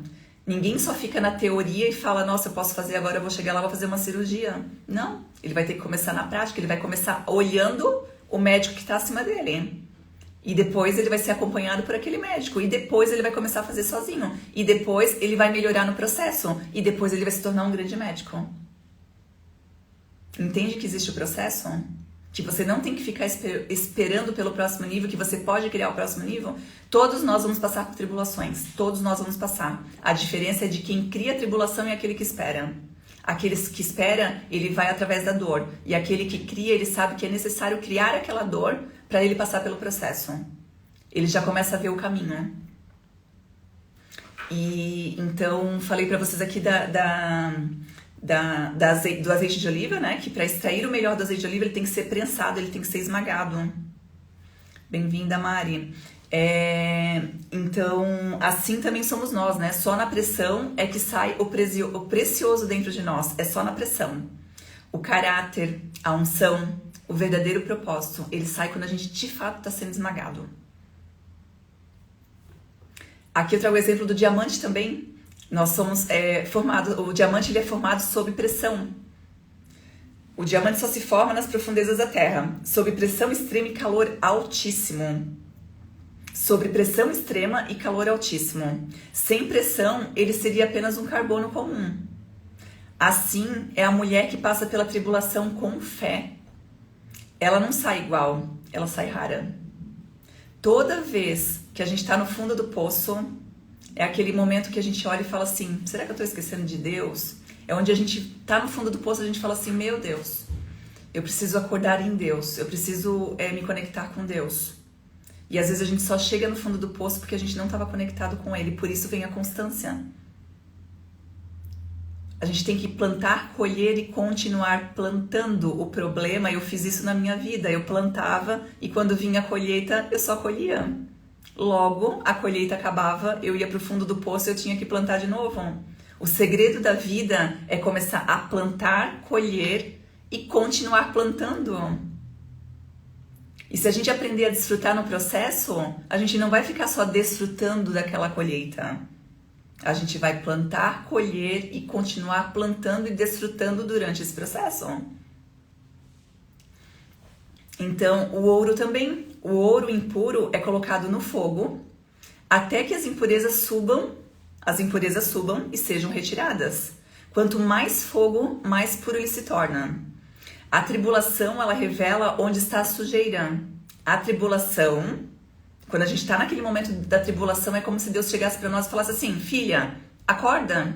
Ninguém só fica na teoria e fala, nossa, eu posso fazer agora, eu vou chegar lá, vou fazer uma cirurgia. Não, ele vai ter que começar na prática, ele vai começar olhando o médico que está acima dele. E depois ele vai ser acompanhado por aquele médico. E depois ele vai começar a fazer sozinho. E depois ele vai melhorar no processo. E depois ele vai se tornar um grande médico. Entende que existe o processo? Que você não tem que ficar esperando pelo próximo nível, que você pode criar o próximo nível. Todos nós vamos passar por tribulações. Todos nós vamos passar. A diferença é de quem cria a tribulação e aquele que espera. Aquele que espera, ele vai através da dor. E aquele que cria, ele sabe que é necessário criar aquela dor para ele passar pelo processo. Ele já começa a ver o caminho. E então, falei para vocês aqui do azeite de oliva, né? Que para extrair o melhor do azeite de oliva, ele tem que ser prensado, ele tem que ser esmagado. Bem-vinda, Mari. Então, assim também somos nós, né? Só na pressão é que sai o precioso dentro de nós. É só na pressão. O caráter, a unção, o verdadeiro propósito, ele sai quando a gente de fato está sendo esmagado. Aqui eu trago o exemplo do diamante também. Nós somos formados, o diamante ele é formado sob pressão. O diamante só se forma nas profundezas da terra, sob pressão extrema e calor altíssimo. sobre pressão extrema e calor altíssimo. Sem pressão, ele seria apenas um carbono comum. Assim é a mulher que passa pela tribulação com fé. Ela não sai igual, ela sai rara. Toda vez que a gente está no fundo do poço, é aquele momento que a gente olha e fala assim, será que eu estou esquecendo de Deus? É onde a gente está no fundo do poço, a gente fala assim, meu Deus, eu preciso acordar em Deus, eu preciso me conectar com Deus. E às vezes a gente só chega no fundo do poço porque a gente não estava conectado com Ele, por isso vem a constância. A gente tem que plantar, colher e continuar plantando. O problema, eu fiz isso na minha vida, eu plantava e quando vinha a colheita, eu só colhia. Logo, a colheita acabava, eu ia para o fundo do poço e eu tinha que plantar de novo. O segredo da vida é começar a plantar, colher e continuar plantando. E se a gente aprender a desfrutar no processo, a gente não vai ficar só desfrutando daquela colheita. A gente vai plantar, colher e continuar plantando e desfrutando durante esse processo. Então, o ouro também. O ouro impuro é colocado no fogo até que as impurezas subam e sejam retiradas. Quanto mais fogo, mais puro ele se torna. A tribulação, ela revela onde está a sujeira. A tribulação, quando a gente está naquele momento da tribulação, é como se Deus chegasse para nós e falasse assim, filha, acorda,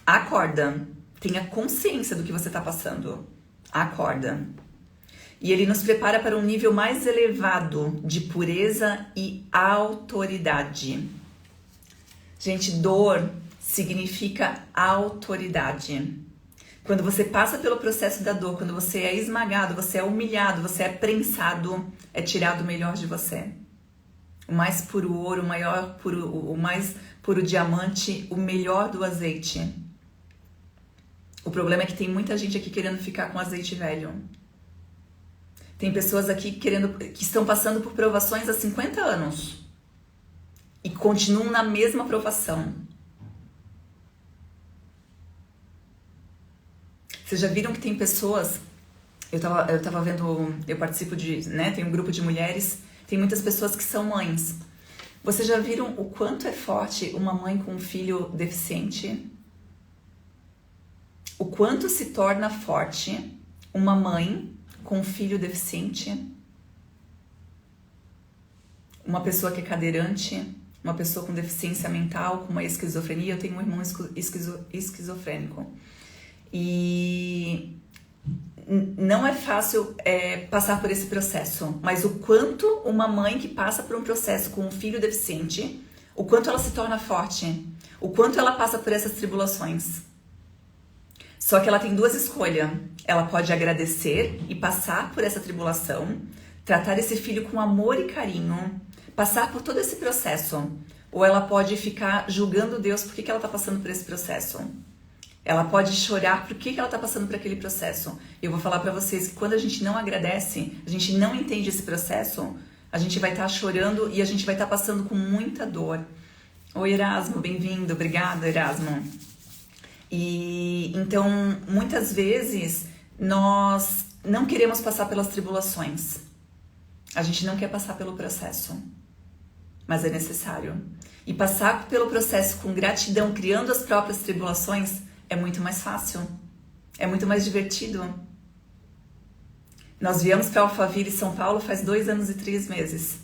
acorda, tenha consciência do que você está passando, acorda. E Ele nos prepara para um nível mais elevado de pureza e autoridade. Gente, dor significa autoridade. Quando você passa pelo processo da dor, quando você é esmagado, você é humilhado, você é prensado, é tirado o melhor de você. O mais puro ouro, o mais puro diamante, o melhor do azeite. O problema é que tem muita gente aqui querendo ficar com azeite velho. Tem pessoas aqui que estão passando por provações há 50 anos e continuam na mesma provação. Vocês já viram que tem pessoas... Eu tava vendo... Eu participo de... Tem um grupo de mulheres... Tem muitas pessoas que são mães. Vocês já viram o quanto é forte uma mãe com um filho deficiente? O quanto se torna forte uma mãe com um filho deficiente? Uma pessoa que é cadeirante, uma pessoa com deficiência mental, com uma esquizofrenia. Eu tenho um irmão esquizofrênico. E... não é fácil passar por esse processo, mas o quanto uma mãe que passa por um processo com um filho deficiente, o quanto ela se torna forte, o quanto ela passa por essas tribulações. Só que ela tem duas escolhas. Ela pode agradecer e passar por essa tribulação, tratar esse filho com amor e carinho, passar por todo esse processo. Ou ela pode ficar julgando Deus por que ela está passando por esse processo. Ela pode chorar por que ela está passando por aquele processo. Eu vou falar para vocês que quando a gente não agradece, a gente não entende esse processo, a gente vai estar chorando e a gente vai estar passando com muita dor. Oi, Erasmo, bem-vindo. Obrigada, Erasmo. E então, muitas vezes, nós não queremos passar pelas tribulações. A gente não quer passar pelo processo, mas é necessário. E passar pelo processo com gratidão, criando as próprias tribulações, é muito mais fácil, é muito mais divertido. Nós viemos para Alphaville, São Paulo, faz 2 anos e 3 meses.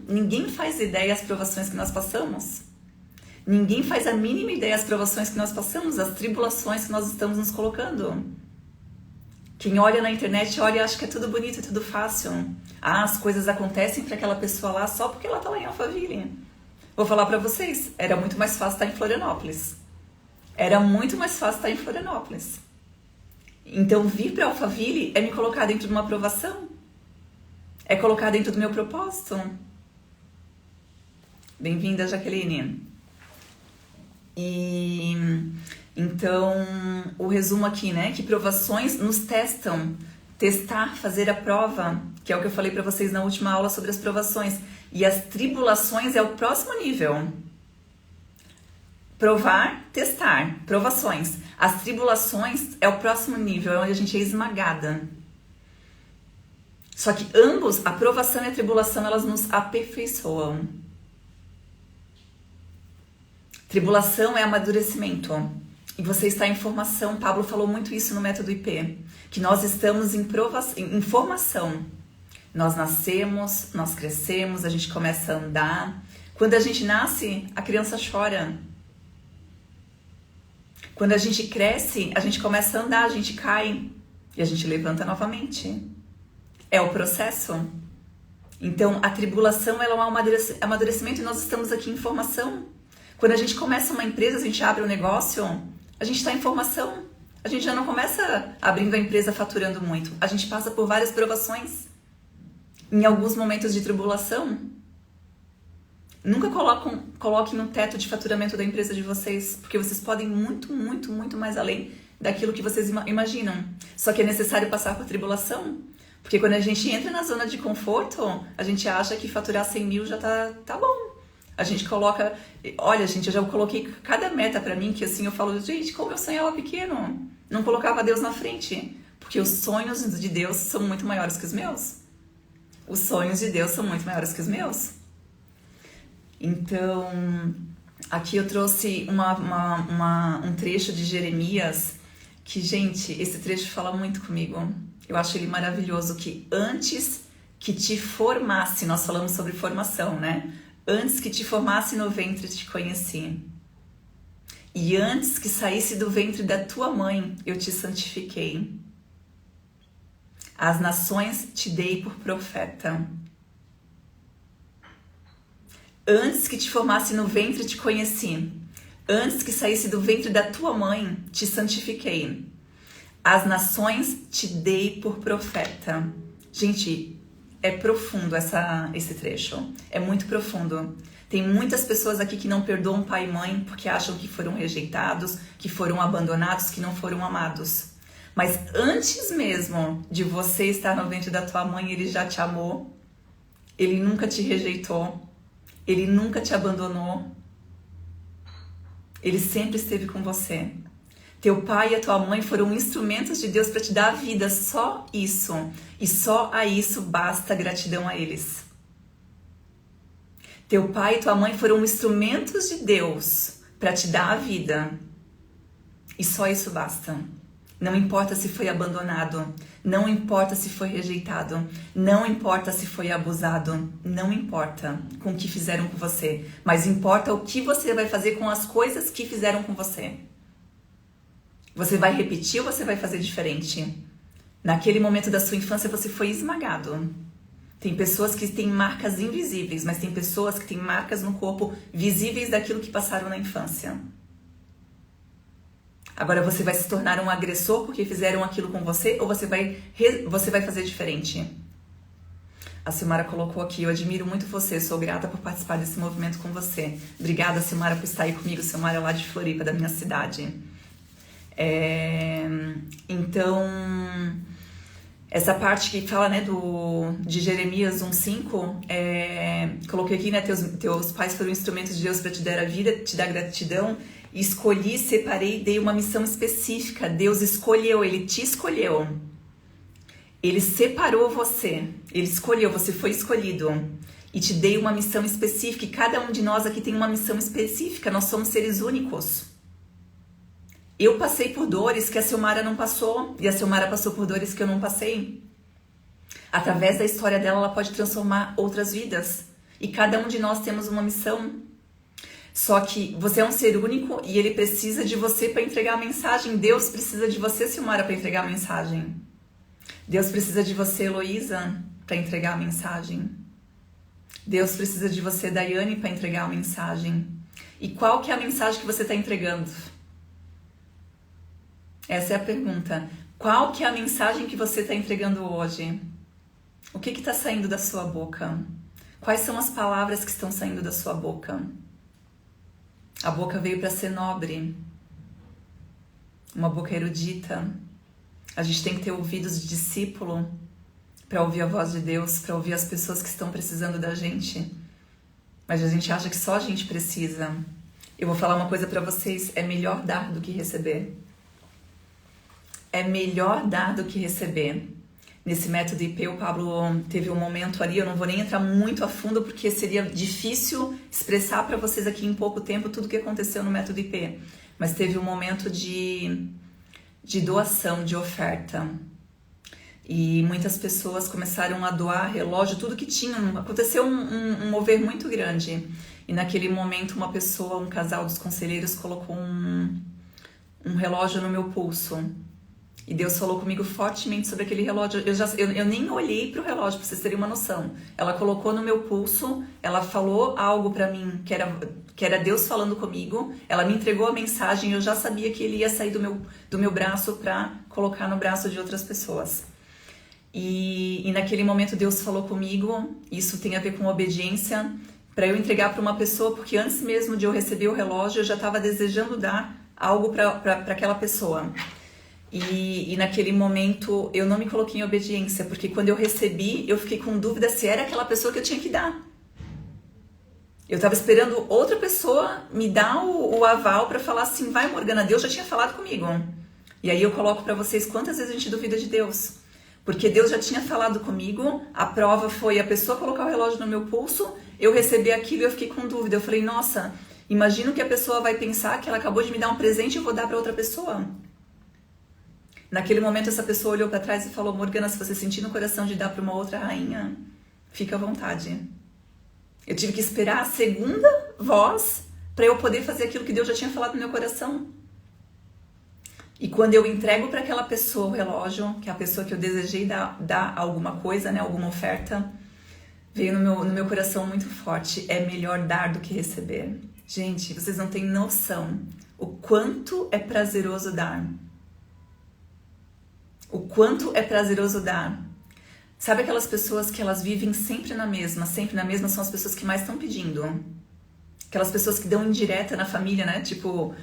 Ninguém faz ideia das provações que nós passamos. Ninguém faz a mínima ideia das provações que nós passamos, as tribulações que nós estamos nos colocando. Quem olha na internet, olha e acha que é tudo bonito, é tudo fácil. As coisas acontecem para aquela pessoa lá só porque ela está lá em Alphaville. Vou falar para vocês, era muito mais fácil estar em Florianópolis. Era muito mais fácil estar em Florianópolis. Então, vir para Alphaville é me colocar dentro de uma aprovação. É colocar dentro do meu propósito. Bem-vinda, Jaqueline. E então, o resumo aqui, que provações nos testam. Testar, fazer a prova, que é o que eu falei para vocês na última aula sobre as provações. E as tribulações é o próximo nível. Provar, testar, provações. As tribulações é o próximo nível, é onde a gente é esmagada. Só que ambos, a provação e a tribulação, elas nos aperfeiçoam. Tribulação é amadurecimento. E você está em formação. Pablo falou muito isso no método IP. Que nós estamos em formação. Nós nascemos, nós crescemos, a gente começa a andar. Quando a gente nasce, a criança chora. Quando a gente cresce, a gente começa a andar, a gente cai. E a gente levanta novamente. É o processo. Então, a tribulação ela é um amadurecimento e nós estamos aqui em formação. Quando a gente começa uma empresa, a gente abre um negócio, a gente está em formação. A gente já não começa abrindo a empresa faturando muito. A gente passa por várias provações. Em alguns momentos de tribulação. Nunca coloquem um teto de faturamento da empresa de vocês, porque vocês podem muito mais além daquilo que vocês imaginam. Só que é necessário passar por tribulação. Porque quando a gente entra na zona de conforto, a gente acha que faturar 100 mil já tá bom. A gente coloca... Olha, gente, eu já coloquei cada meta pra mim, que assim eu falo, gente, como eu sonhava pequeno. Não colocava Deus na frente. Porque os sonhos de Deus são muito maiores que os meus. Os sonhos de Deus são muito maiores que os meus. Então, aqui eu trouxe um trecho de Jeremias que, gente, esse trecho fala muito comigo. Eu acho ele maravilhoso, que antes que te formasse, nós falamos sobre formação, né? Antes que te formasse no ventre te conheci. E antes que saísse do ventre da tua mãe, eu te santifiquei. As nações te dei por profeta. Antes que te formasse no ventre te conheci. Antes que saísse do ventre da tua mãe, te santifiquei. As nações te dei por profeta. Gente, é profundo esse trecho. É muito profundo. Tem muitas pessoas aqui que não perdoam pai e mãe porque acham que foram rejeitados, que foram abandonados, que não foram amados. Mas antes mesmo de você estar no ventre da tua mãe, ele já te amou. Ele nunca te rejeitou. Ele nunca te abandonou. Ele sempre esteve com você. Teu pai e a tua mãe foram instrumentos de Deus para te dar a vida. Só isso. E só a isso basta gratidão a eles. Teu pai e tua mãe foram instrumentos de Deus para te dar a vida. E só isso basta. Não importa se foi abandonado, não importa se foi rejeitado, não importa se foi abusado, não importa com o que fizeram com você, mas importa o que você vai fazer com as coisas que fizeram com você. Você vai repetir ou você vai fazer diferente? Naquele momento da sua infância você foi esmagado. Tem pessoas que têm marcas invisíveis, mas tem pessoas que têm marcas no corpo visíveis daquilo que passaram na infância. Agora você vai se tornar um agressor porque fizeram aquilo com você ou você vai fazer diferente? A Silmara colocou aqui, eu admiro muito você, sou grata por participar desse movimento com você. Obrigada, Silmara, por estar aí comigo. Silmara é lá de Floripa, da minha cidade. Então, essa parte que fala, né, de Jeremias 1:5, coloquei aqui, né, teus pais foram instrumentos de Deus para te dar a vida, te dar gratidão. Escolhi, separei, dei uma missão específica. Deus escolheu, Ele te escolheu. Ele separou você. Ele escolheu, você foi escolhido. E te dei uma missão específica. E cada um de nós aqui tem uma missão específica. Nós somos seres únicos. Eu passei por dores que a Silmara não passou. E a Silmara passou por dores que eu não passei. Através da história dela, ela pode transformar outras vidas. E cada um de nós temos uma missão. Só que você é um ser único e ele precisa de você para entregar a mensagem. Deus precisa de você, Silmara, para entregar a mensagem. Deus precisa de você, Heloísa, para entregar a mensagem. Deus precisa de você, Daiane, para entregar a mensagem. E qual que é a mensagem que você está entregando? Essa é a pergunta. Qual que é a mensagem que você está entregando hoje? O que está saindo da sua boca? Quais são as palavras que estão saindo da sua boca? A boca veio para ser nobre, uma boca erudita. A gente tem que ter ouvidos de discípulo para ouvir a voz de Deus, para ouvir as pessoas que estão precisando da gente. Mas a gente acha que só a gente precisa. Eu vou falar uma coisa para vocês, é melhor dar do que receber. É melhor dar do que receber. Nesse método IP, o Pablo teve um momento ali, eu não vou nem entrar muito a fundo, porque seria difícil expressar para vocês aqui em pouco tempo tudo o que aconteceu no método IP. Mas teve um momento de doação, de oferta. E muitas pessoas começaram a doar relógio, tudo que tinham. Aconteceu um mover muito grande. E naquele momento uma pessoa, um casal dos conselheiros, colocou um relógio no meu pulso. E Deus falou comigo fortemente sobre aquele relógio. Eu nem olhei para o relógio, para vocês terem uma noção. Ela colocou no meu pulso, ela falou algo para mim que era Deus falando comigo. Ela me entregou a mensagem e eu já sabia que ele ia sair do meu braço para colocar no braço de outras pessoas. E naquele momento Deus falou comigo, isso tem a ver com obediência, para eu entregar para uma pessoa, porque antes mesmo de eu receber o relógio, eu já estava desejando dar algo para aquela pessoa. E naquele momento eu não me coloquei em obediência, porque quando eu recebi, eu fiquei com dúvida se era aquela pessoa que eu tinha que dar. Eu estava esperando outra pessoa me dar o aval para falar assim, vai Morgana, Deus já tinha falado comigo. E aí eu coloco para vocês quantas vezes a gente duvida de Deus. Porque Deus já tinha falado comigo, a prova foi a pessoa colocar o relógio no meu pulso, eu recebi aquilo e eu fiquei com dúvida. Eu falei, nossa, imagino que a pessoa vai pensar que ela acabou de me dar um presente e eu vou dar para outra pessoa. Naquele momento essa pessoa olhou para trás e falou, Morgana, se você sentir no coração de dar para uma outra rainha, fica à vontade. Eu tive que esperar a segunda voz para eu poder fazer aquilo que Deus já tinha falado no meu coração. E quando eu entrego para aquela pessoa o relógio, que é a pessoa que eu desejei dar alguma coisa, né, alguma oferta, veio no meu coração muito forte. É melhor dar do que receber. Gente, vocês não têm noção o quanto é prazeroso dar. O quanto é prazeroso dar. Sabe aquelas pessoas que elas vivem sempre na mesma são as pessoas que mais estão pedindo. Aquelas pessoas que dão indireta na família, né? Tipo,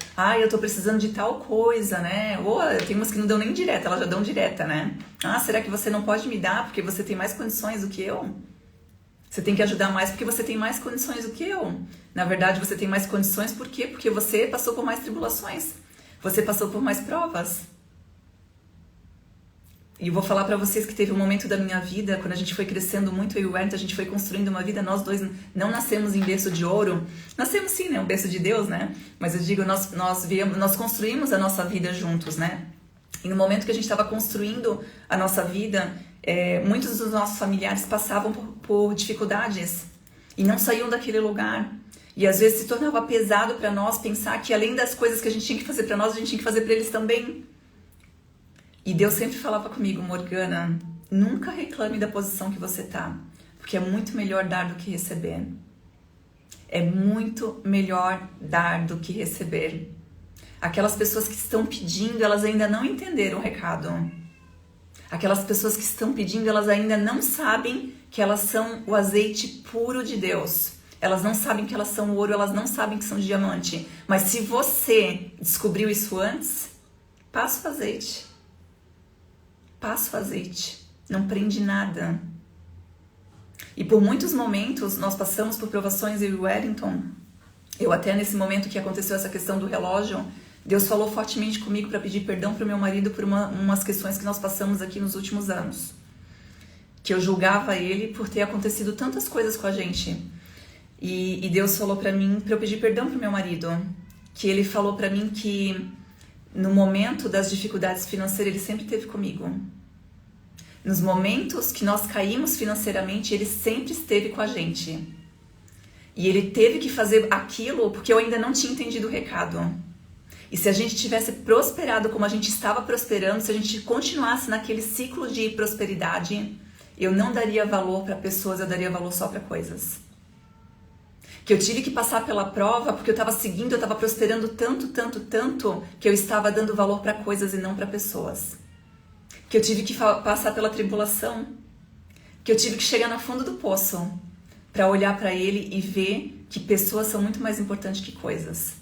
eu tô precisando de tal coisa, né? Ou tem umas que não dão nem indireta, elas já dão direta, né? Será que você não pode me dar porque você tem mais condições do que eu? Você tem que ajudar mais porque você tem mais condições do que eu. Na verdade, você tem mais condições por quê? Porque você passou por mais tribulações. Você passou por mais provas. E eu vou falar pra vocês que teve um momento da minha vida, quando a gente foi crescendo muito, eu e o Wellington, a gente foi construindo uma vida, nós dois não nascemos em berço de ouro. Nascemos sim, né? Um berço de Deus, né? Mas eu digo, nós construímos a nossa vida juntos, né? E no momento que a gente estava construindo a nossa vida, muitos dos nossos familiares passavam por dificuldades e não saíam daquele lugar. E às vezes se tornava pesado pra nós pensar que além das coisas que a gente tinha que fazer pra nós, a gente tinha que fazer pra eles também. E Deus sempre falava comigo, Morgana, nunca reclame da posição que você tá, porque é muito melhor dar do que receber. É muito melhor dar do que receber. Aquelas pessoas que estão pedindo, elas ainda não entenderam o recado. Aquelas pessoas que estão pedindo, elas ainda não sabem que elas são o azeite puro de Deus. Elas não sabem que elas são ouro, elas não sabem que são diamante. Mas se você descobriu isso antes, passa o azeite. Passa o azeite, não prende nada. E por muitos momentos nós passamos por provações, eu e o Wellington. Eu até nesse momento que aconteceu essa questão do relógio, Deus falou fortemente comigo para pedir perdão para o meu marido por umas questões que nós passamos aqui nos últimos anos. Que eu julgava ele por ter acontecido tantas coisas com a gente. E Deus falou para mim para eu pedir perdão para o meu marido. Que ele falou para mim que no momento das dificuldades financeiras, ele sempre esteve comigo. Nos momentos que nós caímos financeiramente, ele sempre esteve com a gente. E ele teve que fazer aquilo porque eu ainda não tinha entendido o recado. E se a gente tivesse prosperado como a gente estava prosperando, se a gente continuasse naquele ciclo de prosperidade, eu não daria valor para pessoas, eu daria valor só para coisas. Que eu tive que passar pela prova porque eu estava seguindo, eu estava prosperando tanto, que eu estava dando valor para coisas e não para pessoas. Que eu tive que passar pela tribulação, que eu tive que chegar no fundo do poço para olhar para ele e ver que pessoas são muito mais importantes que coisas.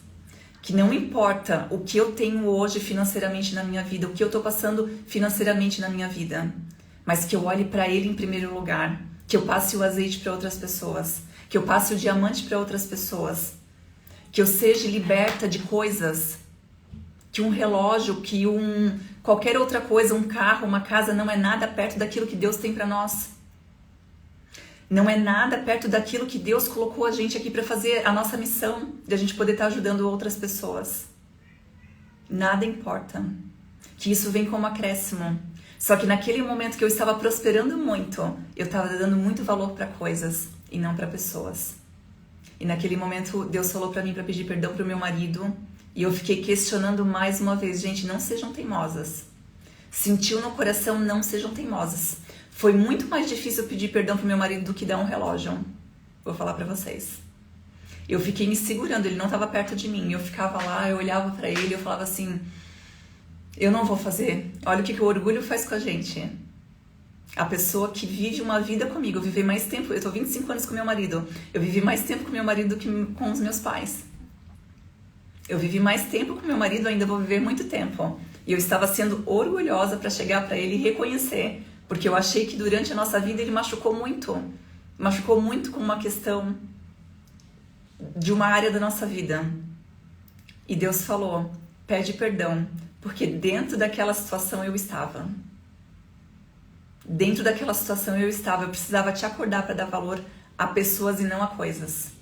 Que não importa o que eu tenho hoje financeiramente na minha vida, o que eu estou passando financeiramente na minha vida, mas que eu olhe para ele em primeiro lugar, que eu passe o azeite para outras pessoas, que eu passe o diamante para outras pessoas, que eu seja liberta de coisas, que um relógio, que Qualquer outra coisa, um carro, uma casa, não é nada perto daquilo que Deus tem para nós. Não é nada perto daquilo que Deus colocou a gente aqui para fazer, a nossa missão, de a gente poder estar ajudando outras pessoas. Nada importa. Que isso vem como acréscimo. Só que naquele momento que eu estava prosperando muito, eu estava dando muito valor para coisas e não para pessoas. E naquele momento Deus falou para mim para pedir perdão para o meu marido. E eu fiquei questionando mais uma vez. Gente, não sejam teimosas. Sentiu no coração, não sejam teimosas. Foi muito mais difícil pedir perdão pro meu marido do que dar um relógio. Vou falar pra vocês. Eu fiquei me segurando, ele não estava perto de mim. Eu ficava lá, eu olhava pra ele, eu falava assim, eu não vou fazer. Olha o que o orgulho faz com a gente. A pessoa que vive uma vida comigo, eu vivi mais tempo, eu tô 25 anos com meu marido. Eu vivi mais tempo com meu marido do que com os meus pais. Eu vivi mais tempo com meu marido, ainda vou viver muito tempo. E eu estava sendo orgulhosa para chegar para ele e reconhecer. Porque eu achei que durante a nossa vida ele machucou muito. Machucou muito com uma questão de uma área da nossa vida. E Deus falou, pede perdão. Porque dentro daquela situação eu estava. Dentro daquela situação eu estava. Eu precisava te acordar para dar valor a pessoas e não a coisas.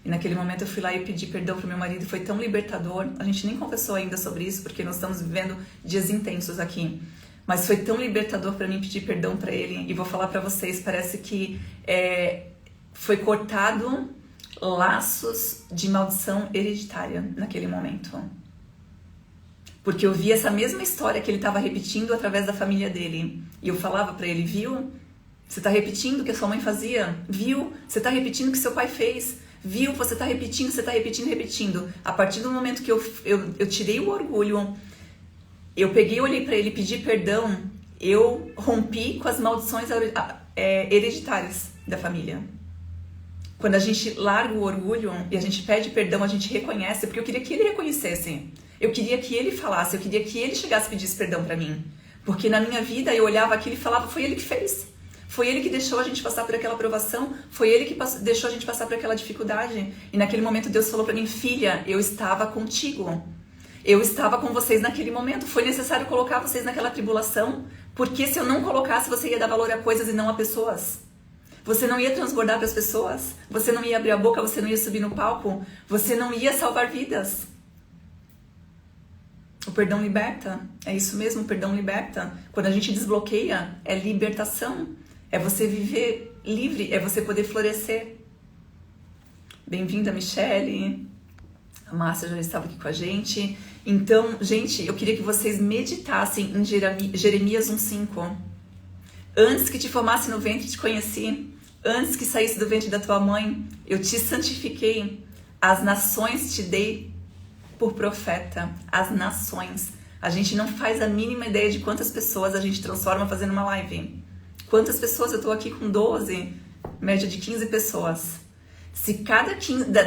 E naquele momento eu fui lá e pedi perdão pro meu marido. Foi tão libertador. A gente nem conversou ainda sobre isso, porque nós estamos vivendo dias intensos aqui. Mas foi tão libertador para mim pedir perdão para ele. E vou falar para vocês, parece que foi cortado laços de maldição hereditária naquele momento. Porque eu vi essa mesma história que ele estava repetindo através da família dele. E eu falava para ele, viu? Você está repetindo o que a sua mãe fazia? Viu? Você está repetindo o que seu pai fez? Viu? Você está repetindo, repetindo. A partir do momento que eu tirei o orgulho, eu peguei, olhei para ele, pedi perdão, eu rompi com as maldições hereditárias da família. Quando a gente larga o orgulho e a gente pede perdão, a gente reconhece, porque eu queria que ele reconhecesse. Eu queria que ele falasse, eu queria que ele chegasse e pedisse perdão para mim. Porque na minha vida eu olhava aquilo e falava, foi ele que fez. Foi ele que deixou a gente passar por aquela provação, foi ele que deixou a gente passar por aquela dificuldade. E naquele momento Deus falou para mim, filha, eu estava contigo. Eu estava com vocês naquele momento. Foi necessário colocar vocês naquela tribulação, porque se eu não colocasse, você ia dar valor a coisas e não a pessoas. Você não ia transbordar para as pessoas. Você não ia abrir a boca, você não ia subir no palco. Você não ia salvar vidas. O perdão liberta. É isso mesmo, o perdão liberta. Quando a gente desbloqueia, é libertação. É você viver livre, é você poder florescer. Bem-vinda, Michele. A Márcia já estava aqui com a gente. Então, gente, eu queria que vocês meditassem em Jeremias 1:5. Antes que te formasse no ventre, te conheci. Antes que saísse do ventre da tua mãe, eu te santifiquei. As nações te dei por profeta. As nações. A gente não faz a mínima ideia de quantas pessoas a gente transforma fazendo uma live. Quantas pessoas? Eu tô aqui com 12, média de 15 pessoas. Se cada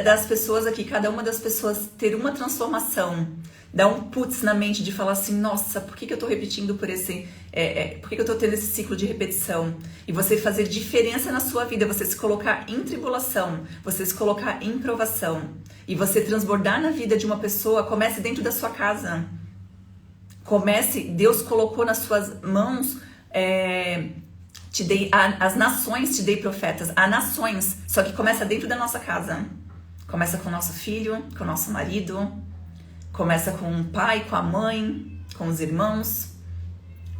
das pessoas aqui, cada uma das pessoas ter uma transformação, dar um putz na mente de falar assim, nossa, por que eu tô repetindo por esse... por que eu tô tendo esse ciclo de repetição? E você fazer diferença na sua vida, você se colocar em tribulação, você se colocar em provação, e você transbordar na vida de uma pessoa, comece dentro da sua casa. Comece, Deus colocou nas suas mãos... te dei as nações, te dei profetas, a nações, só que começa dentro da nossa casa. Começa com o nosso filho, com o nosso marido, começa com o pai, com a mãe, com os irmãos,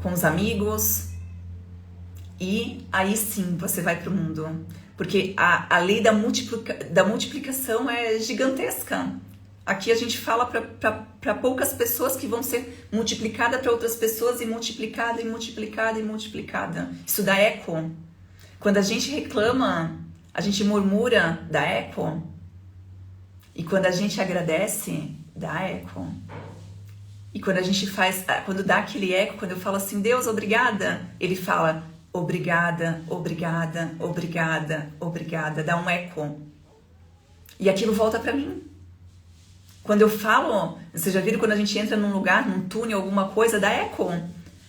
com os amigos, e aí sim você vai para o mundo. Porque a lei da multiplicação é gigantesca. Aqui a gente fala para poucas pessoas que vão ser multiplicada para outras pessoas e multiplicada e multiplicada e multiplicada. Isso dá eco. Quando a gente reclama, a gente murmura, dá eco. E quando a gente agradece, dá eco. E quando a gente faz, quando dá aquele eco, quando eu falo assim, Deus, obrigada, ele fala, obrigada, obrigada, obrigada, obrigada, dá um eco. E aquilo volta para mim. Quando eu falo, vocês já viram quando a gente entra num lugar, num túnel, alguma coisa, dá eco.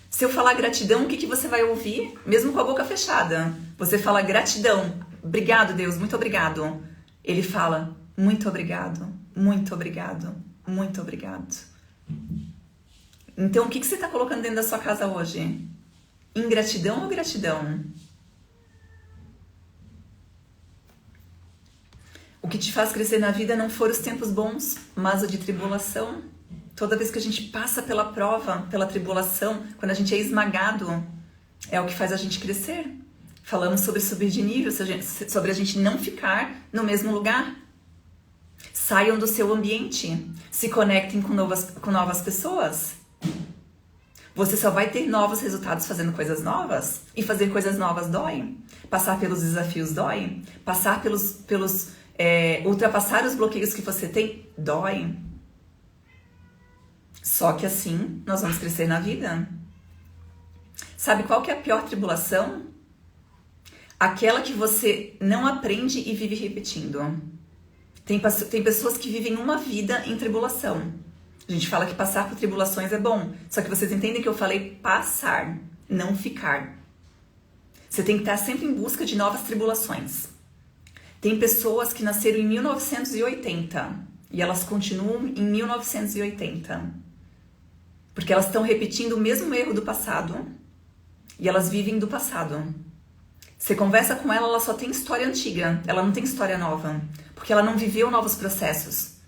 Se eu falar gratidão, o que você vai ouvir? Mesmo com a boca fechada. Você fala gratidão, obrigado Deus, muito obrigado. Ele fala, muito obrigado, muito obrigado, muito obrigado. Então, o que você está colocando dentro da sua casa hoje? Ingratidão ou gratidão? O que te faz crescer na vida não foram os tempos bons, mas o de tribulação. Toda vez que a gente passa pela prova, pela tribulação, quando a gente é esmagado, é o que faz a gente crescer. Falamos sobre subir de nível, sobre a gente não ficar no mesmo lugar. Saiam do seu ambiente, se conectem com novas pessoas. Você só vai ter novos resultados fazendo coisas novas. E fazer coisas novas dói. Passar pelos desafios dói. Passar ultrapassar os bloqueios que você tem dói. Só que assim nós vamos crescer na vida. Sabe qual que é a pior tribulação? Aquela que você não aprende e vive repetindo. Tem pessoas que vivem uma vida em tribulação. A gente fala que passar por tribulações é bom. Só que vocês entendem que eu falei passar, não ficar. Você tem que estar sempre em busca de novas tribulações. Tem pessoas que nasceram em 1980 e elas continuam em 1980. Porque elas estão repetindo o mesmo erro do passado e elas vivem do passado. Você conversa com ela, ela só tem história antiga, ela não tem história nova, porque ela não viveu novos processos,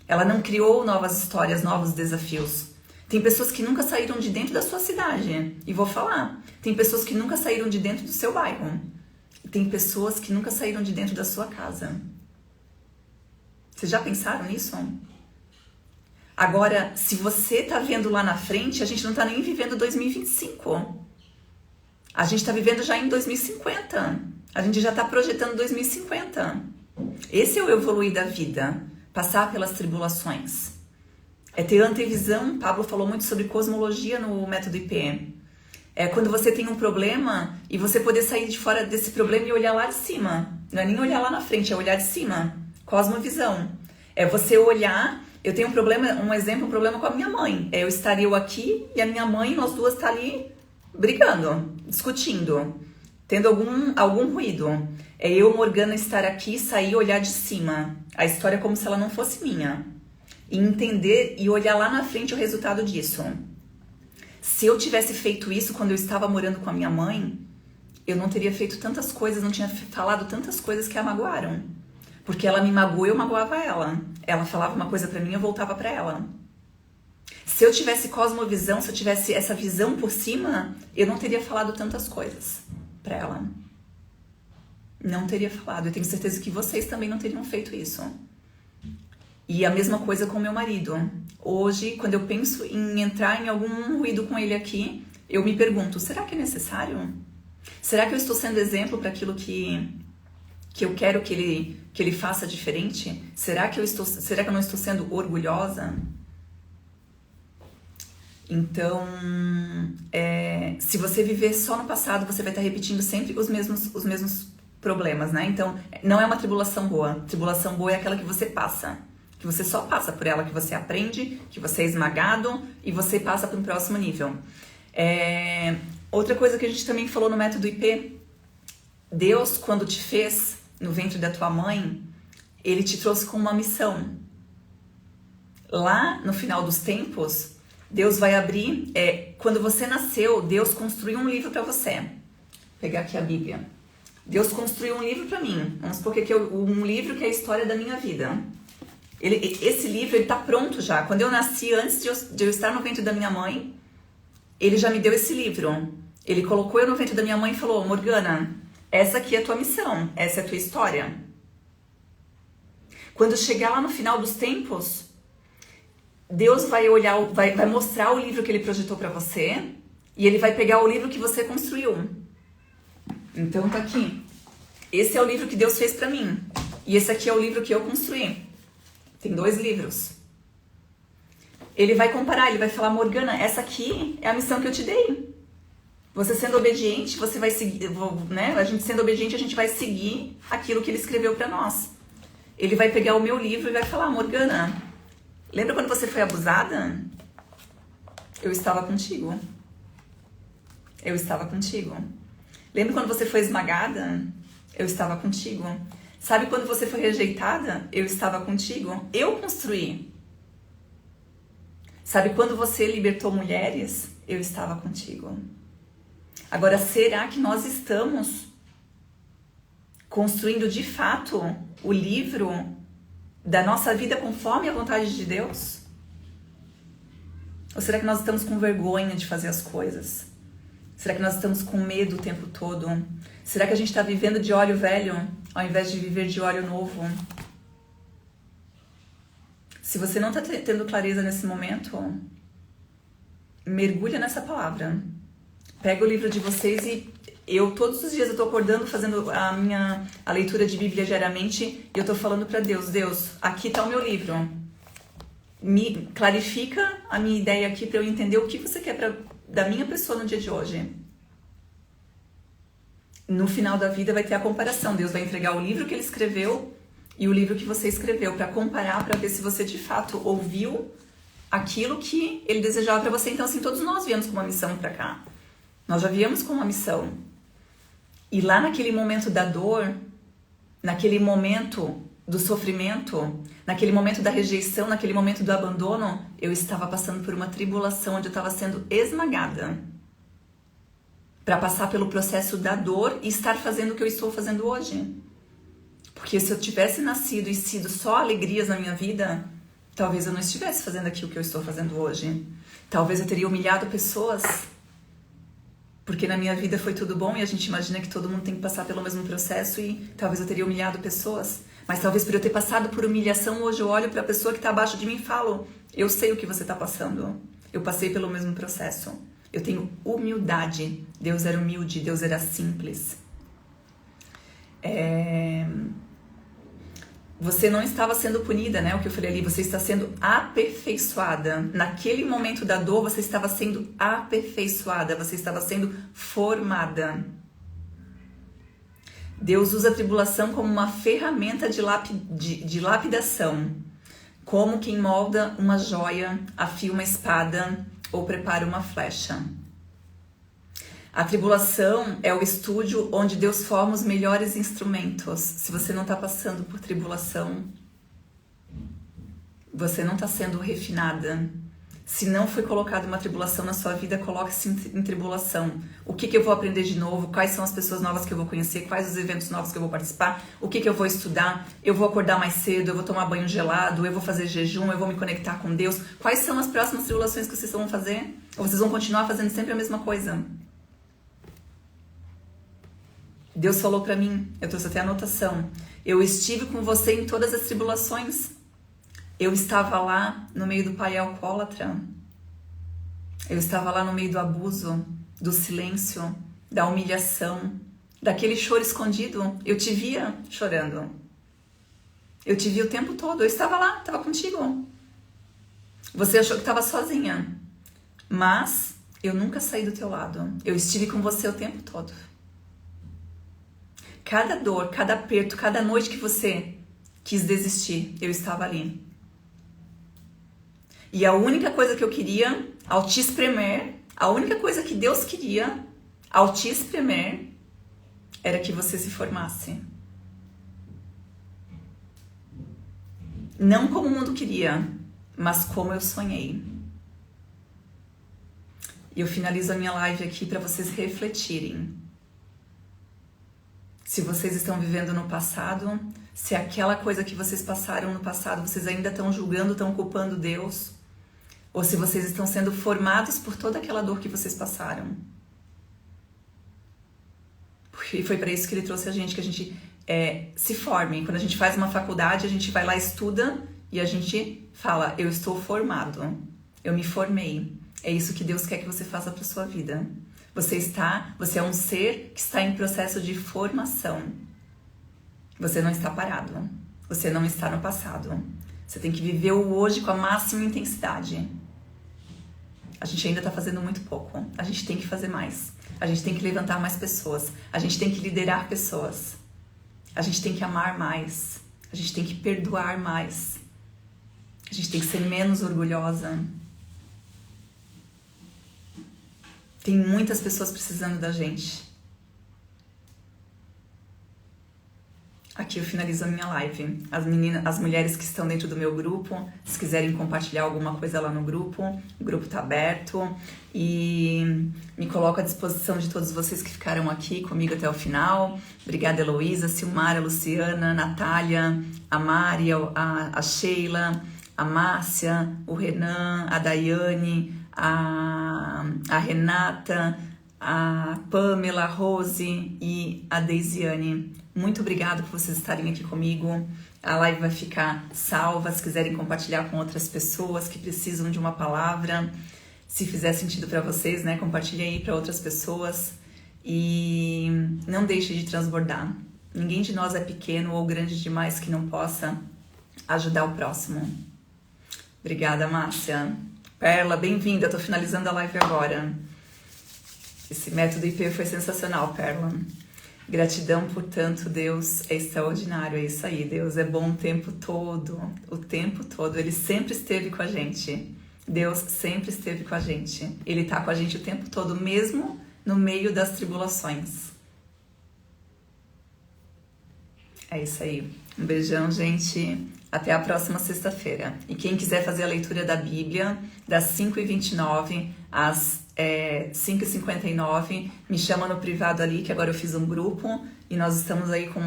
ela não criou novas histórias, novos desafios. Tem pessoas que nunca saíram de dentro da sua cidade, e vou falar, tem pessoas que nunca saíram de dentro do seu bairro, e tem pessoas que nunca saíram de dentro da sua casa. Vocês já pensaram nisso? Agora, se você tá vendo lá na frente, a gente não tá nem vivendo 2025. A gente está vivendo já em 2050. A gente já está projetando 2050. Esse é o evoluir da vida. Passar pelas tribulações. É ter antevisão. Pablo falou muito sobre cosmologia no método IP. É quando você tem um problema e você poder sair de fora desse problema e olhar lá de cima. Não é nem olhar lá na frente, é olhar de cima. Cosmovisão. É você olhar... Eu tenho um problema com a minha mãe. Eu estaria aqui e a minha mãe, nós duas tá ali... brigando, discutindo, tendo algum ruído. É eu, Morgana, estar aqui, sair e olhar de cima. A história é como se ela não fosse minha. E entender e olhar lá na frente o resultado disso. Se eu tivesse feito isso quando eu estava morando com a minha mãe, eu não teria feito tantas coisas, não tinha falado tantas coisas que a magoaram. Porque ela me magoou, eu magoava ela. Ela falava uma coisa pra mim, eu voltava pra ela. Se eu tivesse cosmovisão, se eu tivesse essa visão por cima, eu não teria falado tantas coisas pra ela. Não teria falado. Eu tenho certeza que vocês também não teriam feito isso. E a mesma coisa com meu marido. Hoje, quando eu penso em entrar em algum ruído com ele aqui, eu me pergunto, será que é necessário? Será que eu estou sendo exemplo para aquilo que eu quero que ele faça diferente? Será que eu não estou sendo orgulhosa? Então, se você viver só no passado, você vai estar repetindo sempre os mesmos problemas, né? Então, não é uma tribulação boa. Tribulação boa é aquela que você passa. Que você só passa por ela, que você aprende, que você é esmagado e você passa para um próximo nível. Outra coisa que a gente também falou no método IP, Deus, quando te fez no ventre da tua mãe, Ele te trouxe com uma missão. Lá, no final dos tempos... Deus vai abrir, quando você nasceu, Deus construiu um livro para você. Vou pegar aqui a Bíblia. Deus construiu um livro para mim. Vamos supor que um livro que é a história da minha vida. Esse livro está pronto já. Quando eu nasci, antes de eu estar no ventre da minha mãe, Ele já me deu esse livro. Ele colocou eu no ventre da minha mãe e falou, Morgana, essa aqui é a tua missão, essa é a tua história. Quando chegar lá no final dos tempos... Deus vai olhar, vai mostrar o livro que Ele projetou para você e Ele vai pegar o livro que você construiu. Então tá aqui. Esse é o livro que Deus fez para mim e esse aqui é o livro que eu construí. Tem 2 livros. Ele vai comparar, ele vai falar, Morgana, essa aqui é a missão que eu te dei. Você sendo obediente, você vai seguir, né? A gente sendo obediente, a gente vai seguir aquilo que Ele escreveu para nós. Ele vai pegar o meu livro e vai falar, Morgana, lembra quando você foi abusada? Eu estava contigo. Eu estava contigo. Lembra quando você foi esmagada? Eu estava contigo. Sabe quando você foi rejeitada? Eu estava contigo. Eu construí. Sabe, quando você libertou mulheres, eu estava contigo. Agora, será que nós estamos construindo de fato o livro da nossa vida conforme a vontade de Deus? Ou será que nós estamos com vergonha de fazer as coisas? Será que nós estamos com medo o tempo todo? Será que a gente está vivendo de óleo velho ao invés de viver de óleo novo? Se você não está tendo clareza nesse momento, mergulha nessa palavra. Pega o livro de vocês e todos os dias eu tô acordando, fazendo a leitura de Bíblia diariamente, e eu tô falando para Deus, Deus, aqui tá o meu livro. Me clarifica a minha ideia aqui para eu entender o que você quer da minha pessoa no dia de hoje. No final da vida vai ter a comparação. Deus vai entregar o livro que ele escreveu e o livro que você escreveu para comparar, para ver se você de fato ouviu aquilo que ele desejava para você. Então, assim, todos nós viemos com uma missão para cá. Nós já viemos com uma missão. E lá naquele momento da dor, naquele momento do sofrimento, naquele momento da rejeição, naquele momento do abandono, eu estava passando por uma tribulação onde eu estava sendo esmagada para passar pelo processo da dor e estar fazendo o que eu estou fazendo hoje. Porque se eu tivesse nascido e sido só alegrias na minha vida, talvez eu não estivesse fazendo aqui o que eu estou fazendo hoje. Talvez eu teria humilhado pessoas, porque na minha vida foi tudo bom e a gente imagina que todo mundo tem que passar pelo mesmo processo e talvez eu teria humilhado pessoas. Mas talvez por eu ter passado por humilhação, hoje eu olho para a pessoa que está abaixo de mim e falo, eu sei o que você está passando. Eu passei pelo mesmo processo. Eu tenho humildade. Deus era humilde, Deus era simples. Você não estava sendo punida, né? O que eu falei ali, você está sendo aperfeiçoada. Naquele momento da dor, você estava sendo aperfeiçoada, você estava sendo formada. Deus usa a tribulação como uma ferramenta de lapidação, como quem molda uma joia, afia uma espada ou prepara uma flecha. A tribulação é o estúdio onde Deus forma os melhores instrumentos. Se você não está passando por tribulação, você não está sendo refinada. Se não foi colocada uma tribulação na sua vida, coloque-se em tribulação. O que eu vou aprender de novo? Quais são as pessoas novas que eu vou conhecer? Quais os eventos novos que eu vou participar? O que eu vou estudar? Eu vou acordar mais cedo? Eu vou tomar banho gelado? Eu vou fazer jejum? Eu vou me conectar com Deus? Quais são as próximas tribulações que vocês vão fazer? Ou vocês vão continuar fazendo sempre a mesma coisa? Deus falou pra mim, eu trouxe até a anotação, eu estive com você em todas as tribulações. Eu estava lá no meio do pai alcoólatra. Eu estava lá no meio do abuso, do silêncio, da humilhação, daquele choro escondido. Eu te via chorando. Eu te via o tempo todo. Eu estava lá, estava contigo. Você achou que estava sozinha. Mas eu nunca saí do teu lado. Eu estive com você o tempo todo. Cada dor, cada aperto, cada noite que você quis desistir, eu estava ali. E a única coisa que eu queria, ao te espremer, a única coisa que Deus queria, ao te espremer, era que você se formasse. Não como o mundo queria, mas como eu sonhei. E eu finalizo a minha live aqui para vocês refletirem. Se vocês estão vivendo no passado, se aquela coisa que vocês passaram no passado, vocês ainda estão julgando, estão culpando Deus, ou se vocês estão sendo formados por toda aquela dor que vocês passaram. Porque foi para isso que ele trouxe a gente, que a gente se forme. Quando a gente faz uma faculdade, a gente vai lá, estuda e a gente fala, eu estou formado, eu me formei. É isso que Deus quer que você faça para sua vida. Você é um ser que está em processo de formação. Você não está parado. Você não está no passado. Você tem que viver o hoje com a máxima intensidade. A gente ainda está fazendo muito pouco. A gente tem que fazer mais. A gente tem que levantar mais pessoas. A gente tem que liderar pessoas. A gente tem que amar mais. A gente tem que perdoar mais. A gente tem que ser menos orgulhosa. Tem muitas pessoas precisando da gente. Aqui eu finalizo a minha live. As mulheres que estão dentro do meu grupo, se quiserem compartilhar alguma coisa lá no grupo, o grupo tá aberto. E me coloco à disposição de todos vocês que ficaram aqui comigo até o final. Obrigada, Heloísa, Silmara, Luciana, Natália, a Mari, a Sheila, a Márcia, o Renan, a Daiane, a Renata, a Pamela, a Rose e a Deisiane. Muito obrigada por vocês estarem aqui comigo. A live vai ficar salva. Se quiserem compartilhar com outras pessoas que precisam de uma palavra, se fizer sentido para vocês, né? Compartilhe aí para outras pessoas. E não deixe de transbordar. Ninguém de nós é pequeno ou grande demais que não possa ajudar o próximo. Obrigada, Márcia. Perla, bem-vinda. Tô finalizando a live agora. Esse método IP foi sensacional, Perla. Gratidão, portanto, Deus é extraordinário, é isso aí. Deus é bom o tempo todo, Ele sempre esteve com a gente. Deus sempre esteve com a gente. Ele tá com a gente o tempo todo, mesmo no meio das tribulações. É isso aí. Um beijão, gente. Até a próxima sexta-feira. E quem quiser fazer a leitura da Bíblia, das 5h29 às 5h59, me chama no privado ali, que agora eu fiz um grupo e nós estamos aí com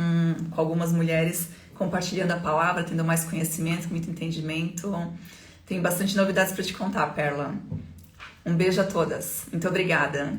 algumas mulheres compartilhando a palavra, tendo mais conhecimento, muito entendimento. Tem bastante novidades para te contar, Perla. Um beijo a todas. Muito obrigada.